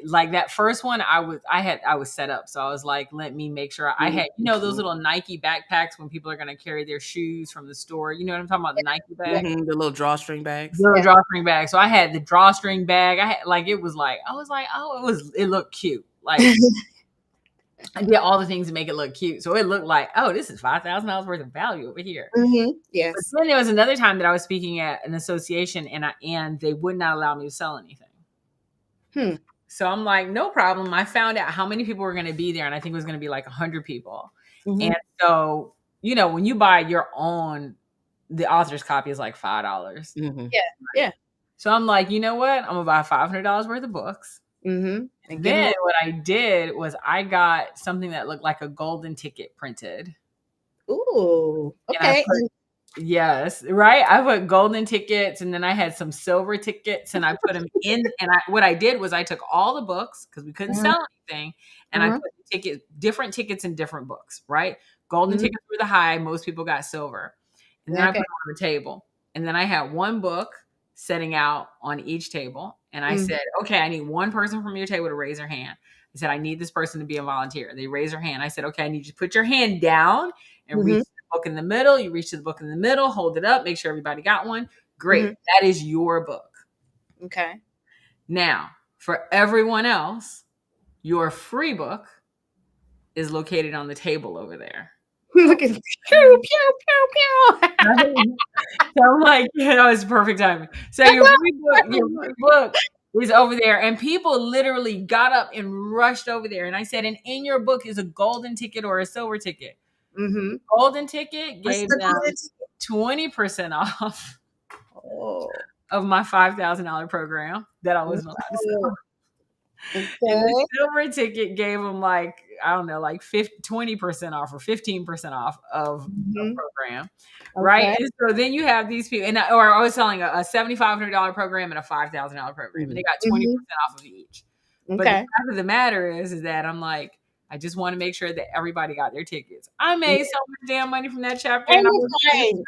like that first one, I was set up. So I was like, let me make sure I had, those little Nike backpacks when people are going to carry their shoes from the store. You know what I'm talking about? The Nike bag, the little drawstring bags. Drawstring bag. So I had the drawstring bag. I had it looked cute. Like I did all the things to make it look cute. So it looked like, oh, this is $5,000 worth of value over here. Yes. But then there was another time that I was speaking at an association and they would not allow me to sell anything. So I'm like, no problem. I found out how many people were going to be there. And I think it was going to be like 100 people. And so, when you buy your own, the author's copy is like $5. Yeah. So I'm like, you know what? I'm going to buy $500 worth of books. And then what I did was I got something that looked like a golden ticket printed. Ooh, okay. Yes, right. I put golden tickets, and then I had some silver tickets, and I put them in. And what I did was I took all the books because we couldn't sell anything, and I put different tickets in different books. Right, golden tickets were the high. Most people got silver, and then I put them on the table. And then I had one book setting out on each table. And I said, okay, I need one person from your table to raise their hand. I said, I need this person to be a volunteer. They raise their hand. I said, okay, I need you to put your hand down and reach the book in the middle. You reach to the book in the middle, hold it up, make sure everybody got one. Great. That is your book. Okay. Now, for everyone else, your free book is located on the table over there. Look at pew, pew, pew, pew. So I'm like, it's perfect timing. So your free book is over there, and people literally got up and rushed over there. And I said, and in your book is a golden ticket or a silver ticket. Mm-hmm. Golden ticket What's gave the them golden ticket? 20% off Oh, of my $5,000 program that I wasn't allowed to sell. And the okay. silver ticket gave them like, I don't know, like 20% off or 15% off of a Mhm. program. Right. Okay. And so then you have these people, or I was selling a $7,500 program and a $5,000 program, and they got 20% Mhm. off of each. But the Okay. fact of the matter is that I'm like, I just want to make sure that everybody got their tickets. I Yeah. made so much damn money from that chapter, And and I it's was like,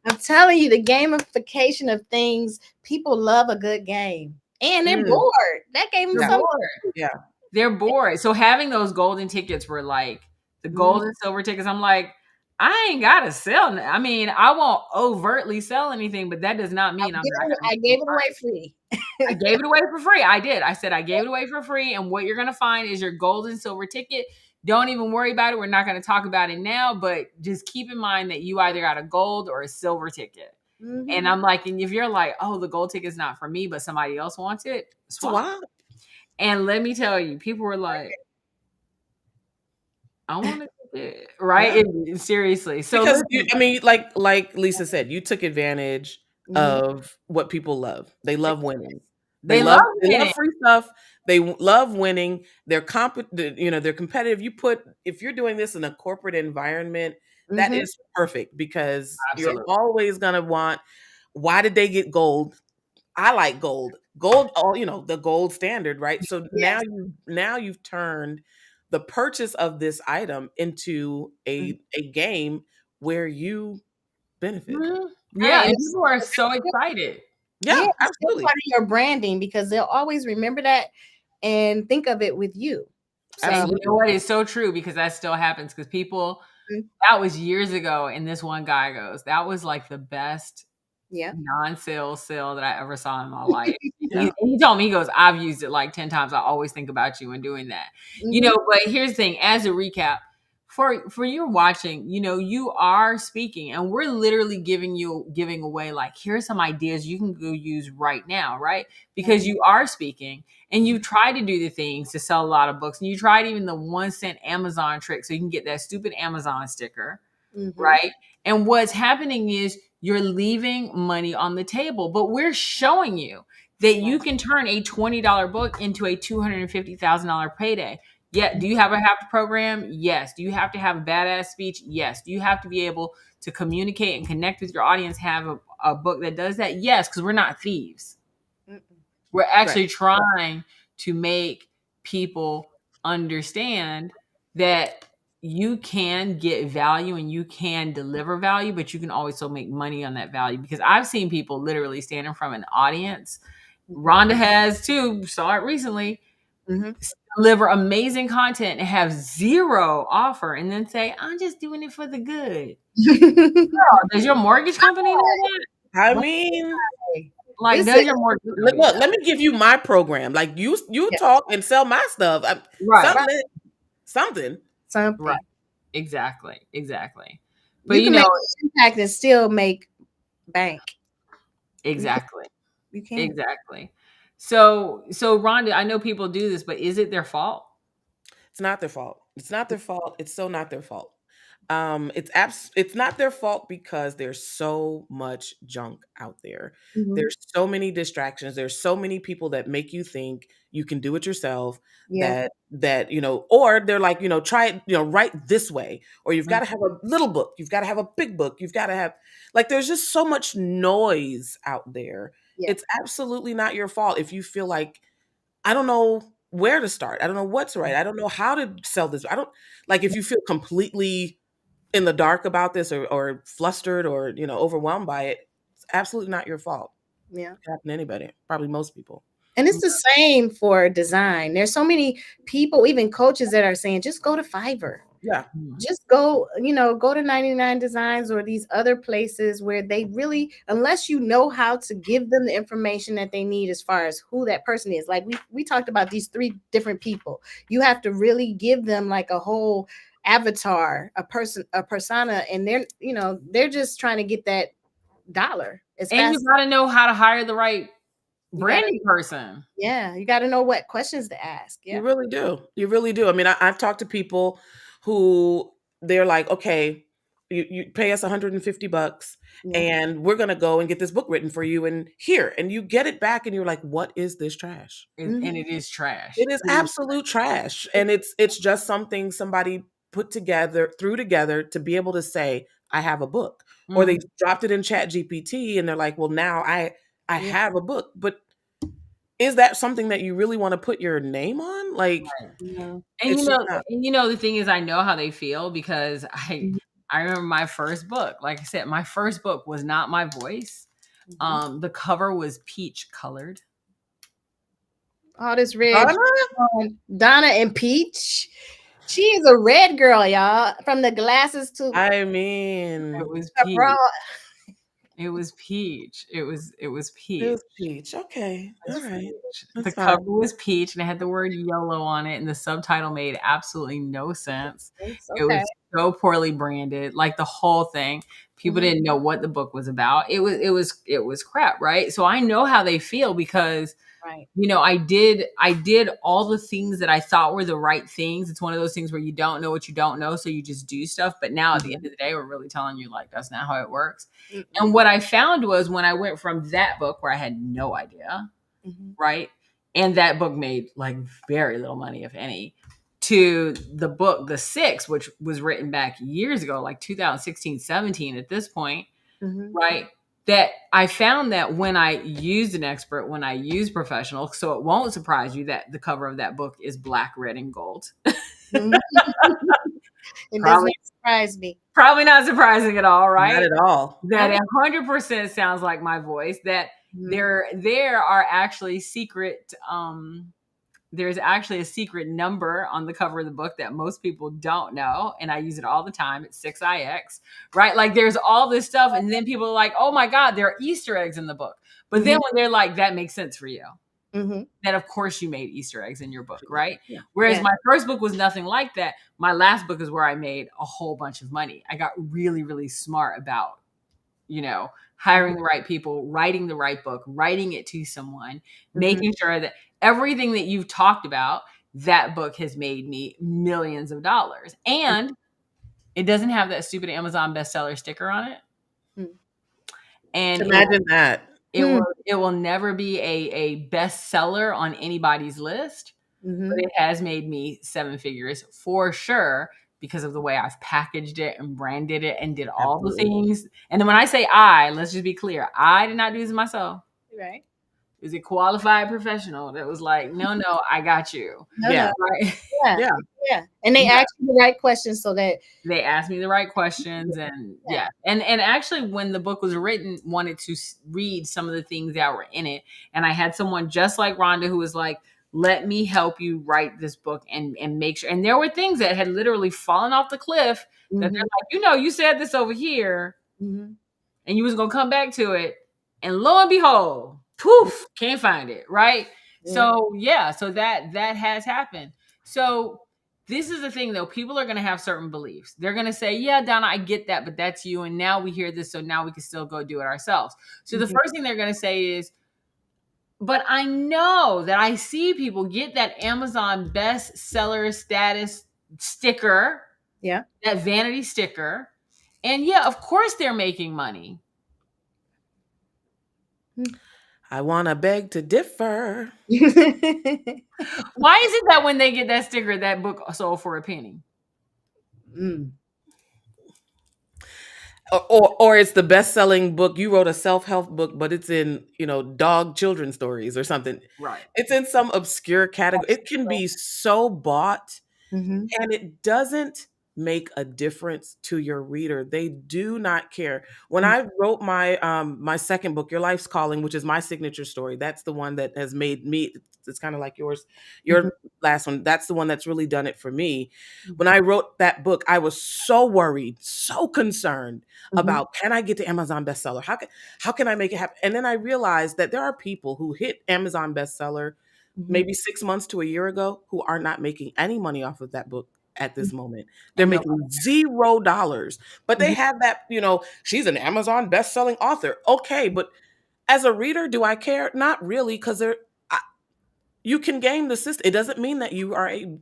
I'm telling you, the gamification of things, people love a good game. And they're Mm, bored. That gave them they're yeah, something. bored. yeah. They're bored. So having those golden tickets were like the gold Mhm. and silver tickets. I'm like, I ain't gotta sell. I mean, I won't overtly sell anything, but that does not mean I'm not gonna I make gave any it away free. money. I gave it away for free. I did. I said I gave it away for free, and what you're gonna find is your gold and silver ticket. Don't even worry about it. We're not gonna talk about it now, but just keep in mind that you either got a gold or a silver ticket. And Mhm. I'm like, and if you're like, oh, the gold ticket's not for me, but somebody else wants it, swap. Wow. And let me tell you, people were like, I want to get it, right? Yeah. Seriously. So Because listen, I mean, like Lisa said, you took advantage Mhm. of what people love. They love winning. they love They love winning. free stuff. Love winning. They're competitive. If you're doing this in a corporate environment, that Mhm. is perfect because you're Absolutely. always gonna want, why did they get gold? I like gold. Gold, the gold standard, right? So Yes. now you've turned the purchase of this item into Mhm. a game where you benefit. Mhm. Right. Yeah, And and it's, people are it's so still, excited. yeah, Yeah, it's still absolutely. part of your branding because they'll always remember that and think of it with you. And So you know Absolutely. what? It's so true because that still happens because people, mhm. that was years ago. And this one guy goes, that was like the best Yeah. non-sale sale that I ever saw in my life. Yeah. He told me, he goes, I've used it like 10 times. I always think about you when doing that. Mhm. But here's the thing, as a recap, for you watching, you are speaking and we're literally giving away like, here's some ideas you can go use right now, right? Because you are speaking and you try to do the things to sell a lot of books and you tried even the 1 cent Amazon trick so you can get that stupid Amazon sticker, Mhm. right? And what's happening is you're leaving money on the table, but we're showing you that you can turn a $20 book into a $250,000 payday. Yeah. Do you have to program? Yes. Do you have to have a badass speech? Yes. Do you have to be able to communicate and connect with your audience, have a book that does that? Yes, because we're not thieves. Mm-mm. We're Right. actually trying to make people understand that you can get value and you can deliver value, but you can also make money on that value. Because I've seen people literally stand in front of an audience. Rhonda has too, saw it recently, Mhm. deliver amazing content and have zero offer and then say, I'm just doing it for the good. Does your mortgage company know that? I mean, Like, This does is your mortgage look, company know? let me give you my program. Like you yeah, talk and sell my stuff. Right. Something, something. something. Right. Exactly. But You can make an impact and still make bank. exactly. You can. Exactly. So Rhonda, I know people do this, but is it their fault? It's not their fault. It's not their fault. It's so not their fault. It's not their fault because there's so much junk out there. Mhm. There's so many distractions. There's so many people that make you think you can do it yourself. Yeah. Or they're like, try it, write this way. Or you've got to Mhm. have a little book. You've got to have a big book. You've got to have, like, there's just so much noise out there. Yeah. It's absolutely not your fault if you feel like, I don't know where to start. I don't know what to write. I don't know how to sell this. I don't, like, if you feel completely in the dark about this, or flustered, or overwhelmed by it, it's absolutely not your fault. Yeah. It can happen to anybody, probably most people. And it's the same for design. There's so many people, even coaches, that are saying, just go to Fiverr. Yeah. Just go to 99 Designs or these other places where they really, unless you know how to give them the information that they need as far as who that person is. Like we talked about these 3 different people. You have to really give them like a whole avatar, a persona, and they're just trying to get that dollar as And fast. you got to know how to hire the right You gotta- branding person. Yeah, you got to know what questions to ask. Yeah. You really do. You really do. I mean, I've talked to people who they're like, okay, you pay us $150 Yeah. and we're going to go and get this book written for you. And here, and you get it back and you're like, what is this trash? And it is trash. It is absolute trash. And it's just something somebody threw together to be able to say, I have a book. Or they dropped it in Chat GPT and they're like, well, now I have a book. But is that something that you really want to put your name on? Like, No. And it's just not. the thing is, I know how they feel because I remember my first book. Like I said, my first book was not my voice. The cover was peach colored. Oh, this red. Donna and Peach. She is a red girl, y'all. From the glasses to I mean, It was the peach. bra. It was peach. It was peach. it was peach. Okay. All right. The That's fine. cover was peach and it had the word YOLO on it, and the subtitle made absolutely no sense. It's It was okay. so poorly branded, like the whole thing. People didn't know what the book was about. It was crap, right? So I know how they feel because Right. I did all the things that I thought were the right things. It's one of those things where you don't know what you don't know, so you just do stuff. But now at the end of the day, we're really telling you like that's not how it works. And what I found was when I went from that book where I had no idea, right? And that book made like very little money, if any, to the book, The Six, which was written back years ago, like 2016, 17 at this point, right? That I found that when I used an expert, when I use professional, so it won't surprise you that the cover of that book is black, red, and gold. It doesn't surprise me. Probably not surprising at all, right? Not at all. That 100% sounds like my voice. That there are actually secret. There's actually a secret number on the cover of the book that most people don't know, and I use it all the time. It's 6IX, right? Like there's all this stuff, and then people are like, "Oh my God, there are Easter eggs in the book." But then when they're like, "That makes sense for you," that of course you made Easter eggs in your book, right? Yeah. Whereas my first book was nothing like that. My last book is where I made a whole bunch of money. I got really, really smart about, hiring the right people, writing the right book, writing it to someone, making sure that everything that you've talked about, that book has made me millions of dollars. And it doesn't have that stupid Amazon bestseller sticker on it. And imagine that. It will never be a bestseller on anybody's list, but it has made me 7 figures for sure because of the way I've packaged it and branded it and did all the things. And then when I say let's just be clear, I did not do this myself. Right. It was a qualified professional that was like, no, I got you. Yeah. Right. Yeah. And they asked you the right questions so that they asked me the right questions. And and actually when the book was written, wanted to read some of the things that were in it. And I had someone just like Rhonda who was like, let me help you write this book and make sure. And there were things that had literally fallen off the cliff that they're like, you said this over here and you was going to come back to it. And lo and behold, poof, can't find it. Right. Yeah. So that has happened. So this is the thing though. People are going to have certain beliefs. They're going to say, yeah, Donna, I get that, but that's you. And now we hear this. So now we can still go do it ourselves. So the first thing they're going to say is, but I know that I see people get that Amazon bestseller status sticker. Yeah. That vanity sticker. And yeah, of course they're making money. I want to beg to differ. Why is it that when they get that sticker, that book sold for a penny? Or it's the best-selling book. You wrote a self-help book, but it's in, dog children's stories or something. Right. It's in some obscure category. It can be so bought and it doesn't make a difference to your reader. They do not care. When I wrote my my second book, Your Life's Calling, which is my signature story, that's the one that has made me, it's kind of like yours, your last one. That's the one that's really done it for me. When I wrote that book, I was so worried, so concerned about, can I get to Amazon bestseller? How can I make it happen? And then I realized that there are people who hit Amazon bestseller maybe 6 months to a year ago who are not making any money off of that book at this moment. They're No. making $0, but they Mhm. have that, she's an Amazon best-selling author. Okay, but as a reader, do I care? Not really, because you can game the system. It doesn't mean that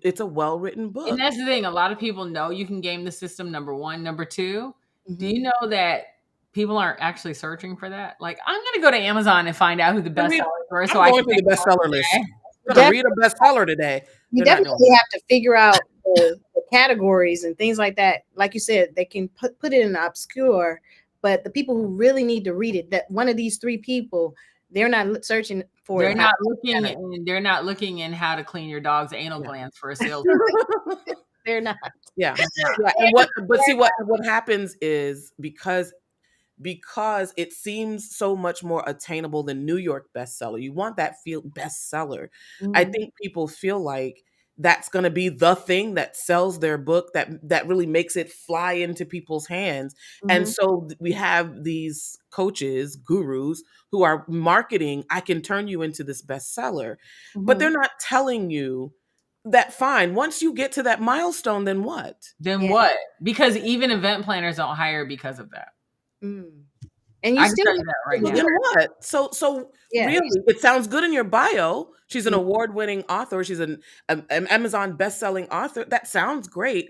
it's a well-written And book. that's the thing. A lot of people know you can game the system, number one. Number two, do Mhm. you know that people aren't actually searching for that? Like, I'm going to go to Amazon and find out who the I best mean, sellers were I'm so I going can through make the bestseller list. okay. I'm going to read a bestseller today. You They're not doing definitely that. have to figure out the categories and things like that. Like you said, they can put it in obscure, but the people who really need to read it, that one of these three people, they're not searching for They're it. not looking in how to clean your dog's anal Yeah. glands for a sales. They're not. Yeah. And what happens is because it seems so much more attainable than New York bestseller. You want that bestseller. I Mhm. think people feel like that's going to be the thing that sells their book, that really makes it fly into people's hands. And Mhm. so we have these coaches, gurus, who are marketing, I can turn you into this bestseller. But they're Mhm. not telling you that, fine, once you get to that milestone, then what? Then Yeah. what? Because even event planners don't hire because of that. Mm. And you I can still tell you that right Well, now. then what? So Yeah. really, it sounds good in your bio. She's an Mhm. award-winning author. She's an Amazon best-selling author. That sounds great.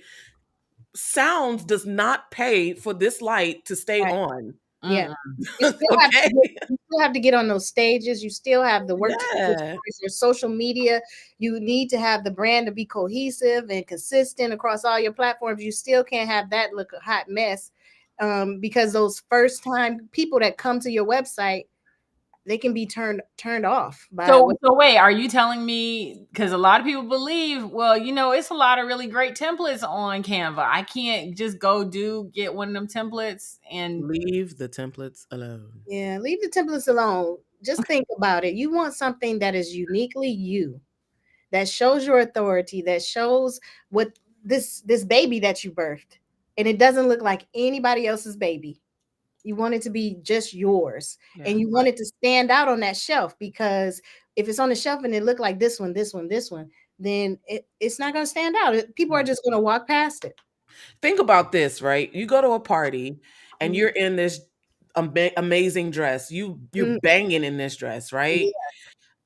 Sounds does not pay for this light to stay Right. on. Yeah. Mm-mm. Okay. You still have to get on those stages. You still have the work to do with Yeah. your social media. You need to have the brand to be cohesive and consistent across all your platforms. You still can't have that look a hot mess, because those first time people that come to your website, they can be turned off by So wait, are you telling me, because a lot of people believe, well, it's a lot of really great templates on Canva. I can't just get one of them templates and Leave the templates alone. Yeah, leave the templates alone. Just think about it. You want something that is uniquely you, that shows your authority, that shows what this baby that you birthed, and it doesn't look like anybody else's baby. You want it to be just yours, Yeah. and you want it to stand out on that shelf, because if it's on the shelf and it look like this one, then it's not going to stand out. People are just going to walk past it. Think about this, right? You go to a party and Mhm. you're in this amazing dress. You're Mhm. banging in this dress, right? Yeah.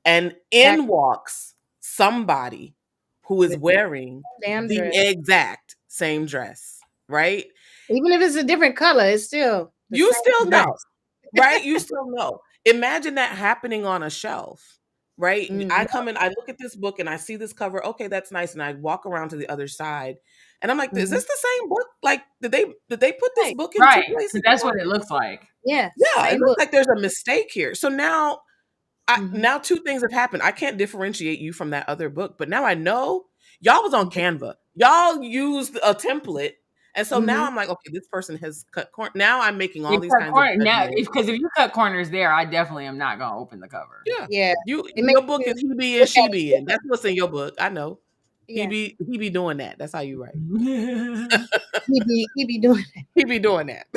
And in walks somebody who is With wearing damn the dress. exact same dress, right? Even if it's a different color, it's still the You same still know, dress. right? You still know. Imagine that happening on a shelf, right? I Mhm. come in, I look at this book and I see this cover. Okay, that's nice. And I walk around to the other side and I'm like, is Mhm. this the same book? Like, did they put this Right. book in two right, because places? that's what it looks like. Yeah, Yeah, it same looks book. like there's a mistake here. So now Mhm. now two things have happened. I can't differentiate you from that other book, but now I know y'all was on Canva. Y'all used a template. And so now Mhm. I'm like, okay, this person has cut corner. Now I'm making all You these cut kinds of corner now, judgments. because if you cut corners there, I definitely am not gonna open the cover. Yeah. Yeah, Your it makes book you is he be and look she at it be in. That's what's in your book. I know. Yeah, He be doing that. That's how you write. he be doing it. He be doing that.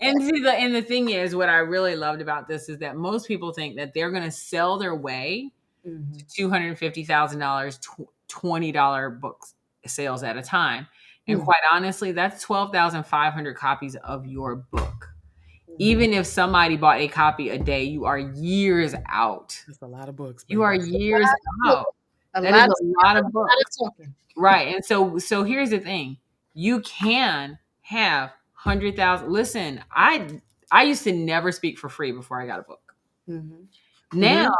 And see, the thing is, what I really loved about this is that most people think that they're going to sell their way Mhm. to $250,000, $20 books sales at a time. And Mhm. quite honestly, that's 12,500 copies of your book. Mhm. Even if somebody bought a copy a day, you are years out. That's a lot of books. You are baby. years out. A That lot is of a lot of books. talking. Right. And so here's the thing. You can have 100,000. Listen, I used to never speak for free before I got a book. Mhm. Now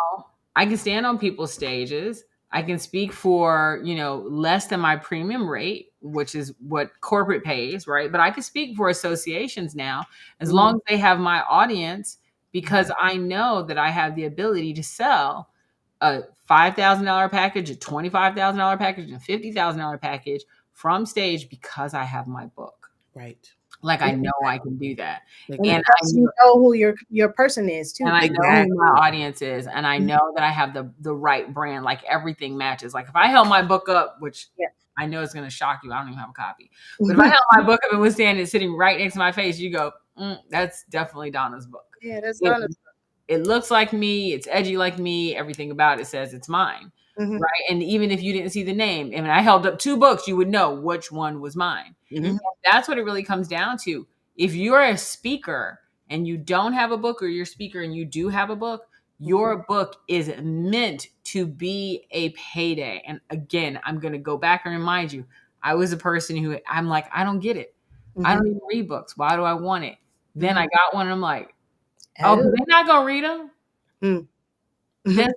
I can stand on people's stages. I can speak for, less than my premium rate, which is what corporate pays, right? But I can speak for associations now, as long as they have my audience, because I know that I have the ability to sell a $5,000 package, a $25,000 package, and a $50,000 package from stage because I have my book. Right. Like, I know I can do that. Exactly. And you know who your person is too. And I know Exactly. who my audience is, and I know that I have the right brand. Like, everything matches. Like, if I held my book up, which I know is going to shock you, I don't even have a copy. But if I held my book up and was sitting right next to my face, you go, that's definitely Donna's book. Yeah, that's Donna's book. It looks like me. It's edgy like me. Everything about it says it's mine. Mhm. right? And even if you didn't see the name, and I held up 2 books, you would know which one was mine. Mhm. That's what it really comes down to. If you're a speaker and you don't have a book, or you're a speaker and you do have a book, your book is meant to be a payday. And again, I'm going to go back and remind you, I was a person who I'm like, I don't get it. I don't even read books. Why do I want it? Then I got one and I'm like, oh, they're not going to read them? Mm. Then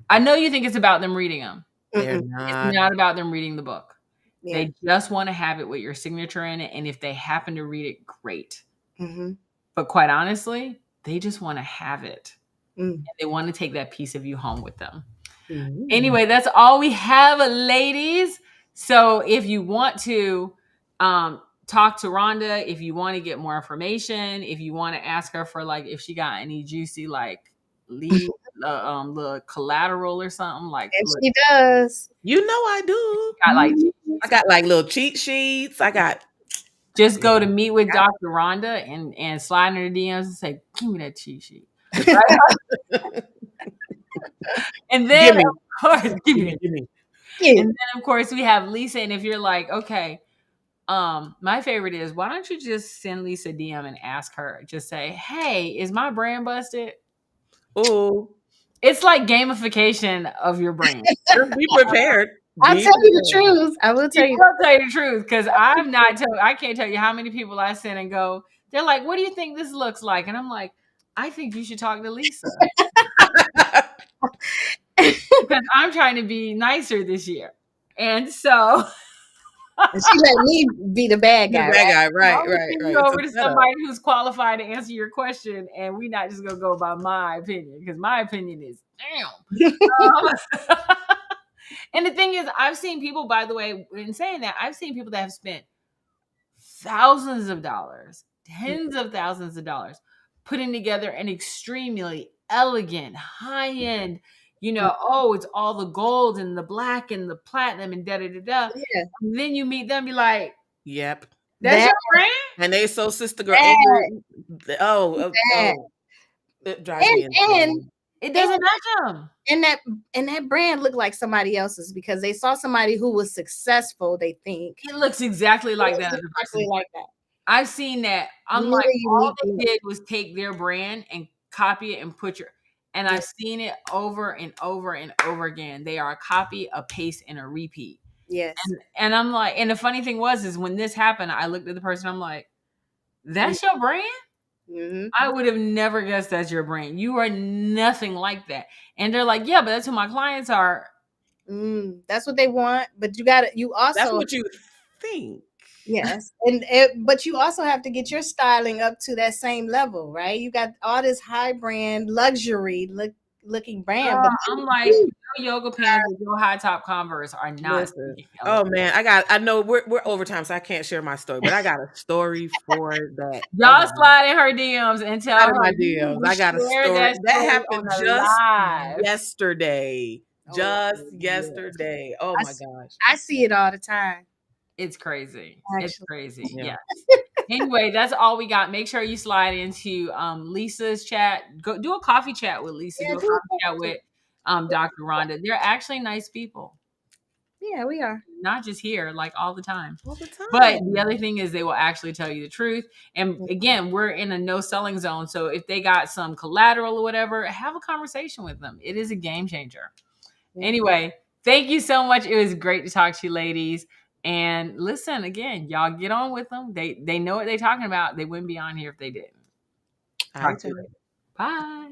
I know you think it's about them reading them. They're Mm-mm. not. It's not about them reading the book. Yeah. They just want to have it with your signature in it. And if they happen to read it, great. Mhm. But quite honestly, they just want to have it. Mm. And they want to take that piece of you home with them. Mhm. Anyway, that's all we have, ladies. So if you want to talk to Rhonda, if you want to get more information, if you want to ask her for like if she got any juicy like lead the collateral or something, like And look, she does. You know I do. got like I got like little cheat sheets. I got. just go to meet with Dr. Rhonda and slide in her DMs and say, give me that cheat sheet. Right? And then Gimme. of course, give me. Gimme. Yeah. And then of course we have Lisa. And if you're like, okay, my favorite is why don't you just send Lisa a DM and ask her, just say, hey, is my brand busted? Oh, It's like gamification of your brand. just be prepared. I'll Be tell you the prepared. truth. I will tell you. I'll tell you the truth, because I can't tell you how many people I send and go, they're like, what do you think this looks like? And I'm like, I think you should talk to Lisa. Because I'm trying to be nicer this year. And so And she let me be the bad guy. The bad guy, I'm right, gonna right, send right. you over to It's a setup. somebody who's qualified to answer your question, and we're not just gonna go by my opinion, because my opinion is damn. And the thing is, I've seen people, by the way, in saying that, I've seen people that have spent thousands of dollars, tens of thousands of dollars, putting together an extremely elegant, high-end, oh, it's all the gold and the black and the platinum and da-da-da-da. Yeah. And then you meet them, be like, Yep. that's That- your brand? And they so sister girl. Bad. Oh, Bad. it drives me insane. It doesn't match them. And that brand looked like somebody else's because they saw somebody who was successful, they think. It looks exactly like that. Exactly like that. I've seen that. I'm Really like, all unique they did was take their brand and copy it and and I've seen it over and over and over again. They are a copy, a paste, and a repeat. Yes. And I'm like, and the funny thing is when this happened, I looked at the person, I'm like, that's your brand? Mm-hmm. I would have never guessed that's your brand. You are nothing like that. And they're like, yeah, but that's who my clients are. That's what they want, but you also That's what you think. yes, but you also have to get your styling up to that same level, right? You got all this high brand luxury looking brand, but I'm like, your yoga pants with your high top Converse are not. Listen. Oh man, I know we're over time, so I can't share my story, but I got a story for that. Y'all slide in her DMs and tell Out of her my you DMs. will I got a share story that story happened on the just live. yesterday. Just yes. yesterday. Oh my gosh. I see it all the time. It's crazy. It's Actually. crazy. Yeah. Yes. Anyway, that's all we got. Make sure you slide into Lisa's chat. Go do a coffee chat with Lisa. Yeah, do a do a coffee chat with Dr. Rhonda. They're actually nice people. Yeah, we are. Not just here, like all the time. All the time. But the other thing is they will actually tell you the truth. And again, we're in a no selling zone. So if they got some collateral or whatever, have a conversation with them. It is a game changer. Anyway, thank you so much. It was great to talk to you ladies. And listen, again, y'all get on with them. They know what they're talking about. They wouldn't be on here if they didn't. Talk to you later. Bye.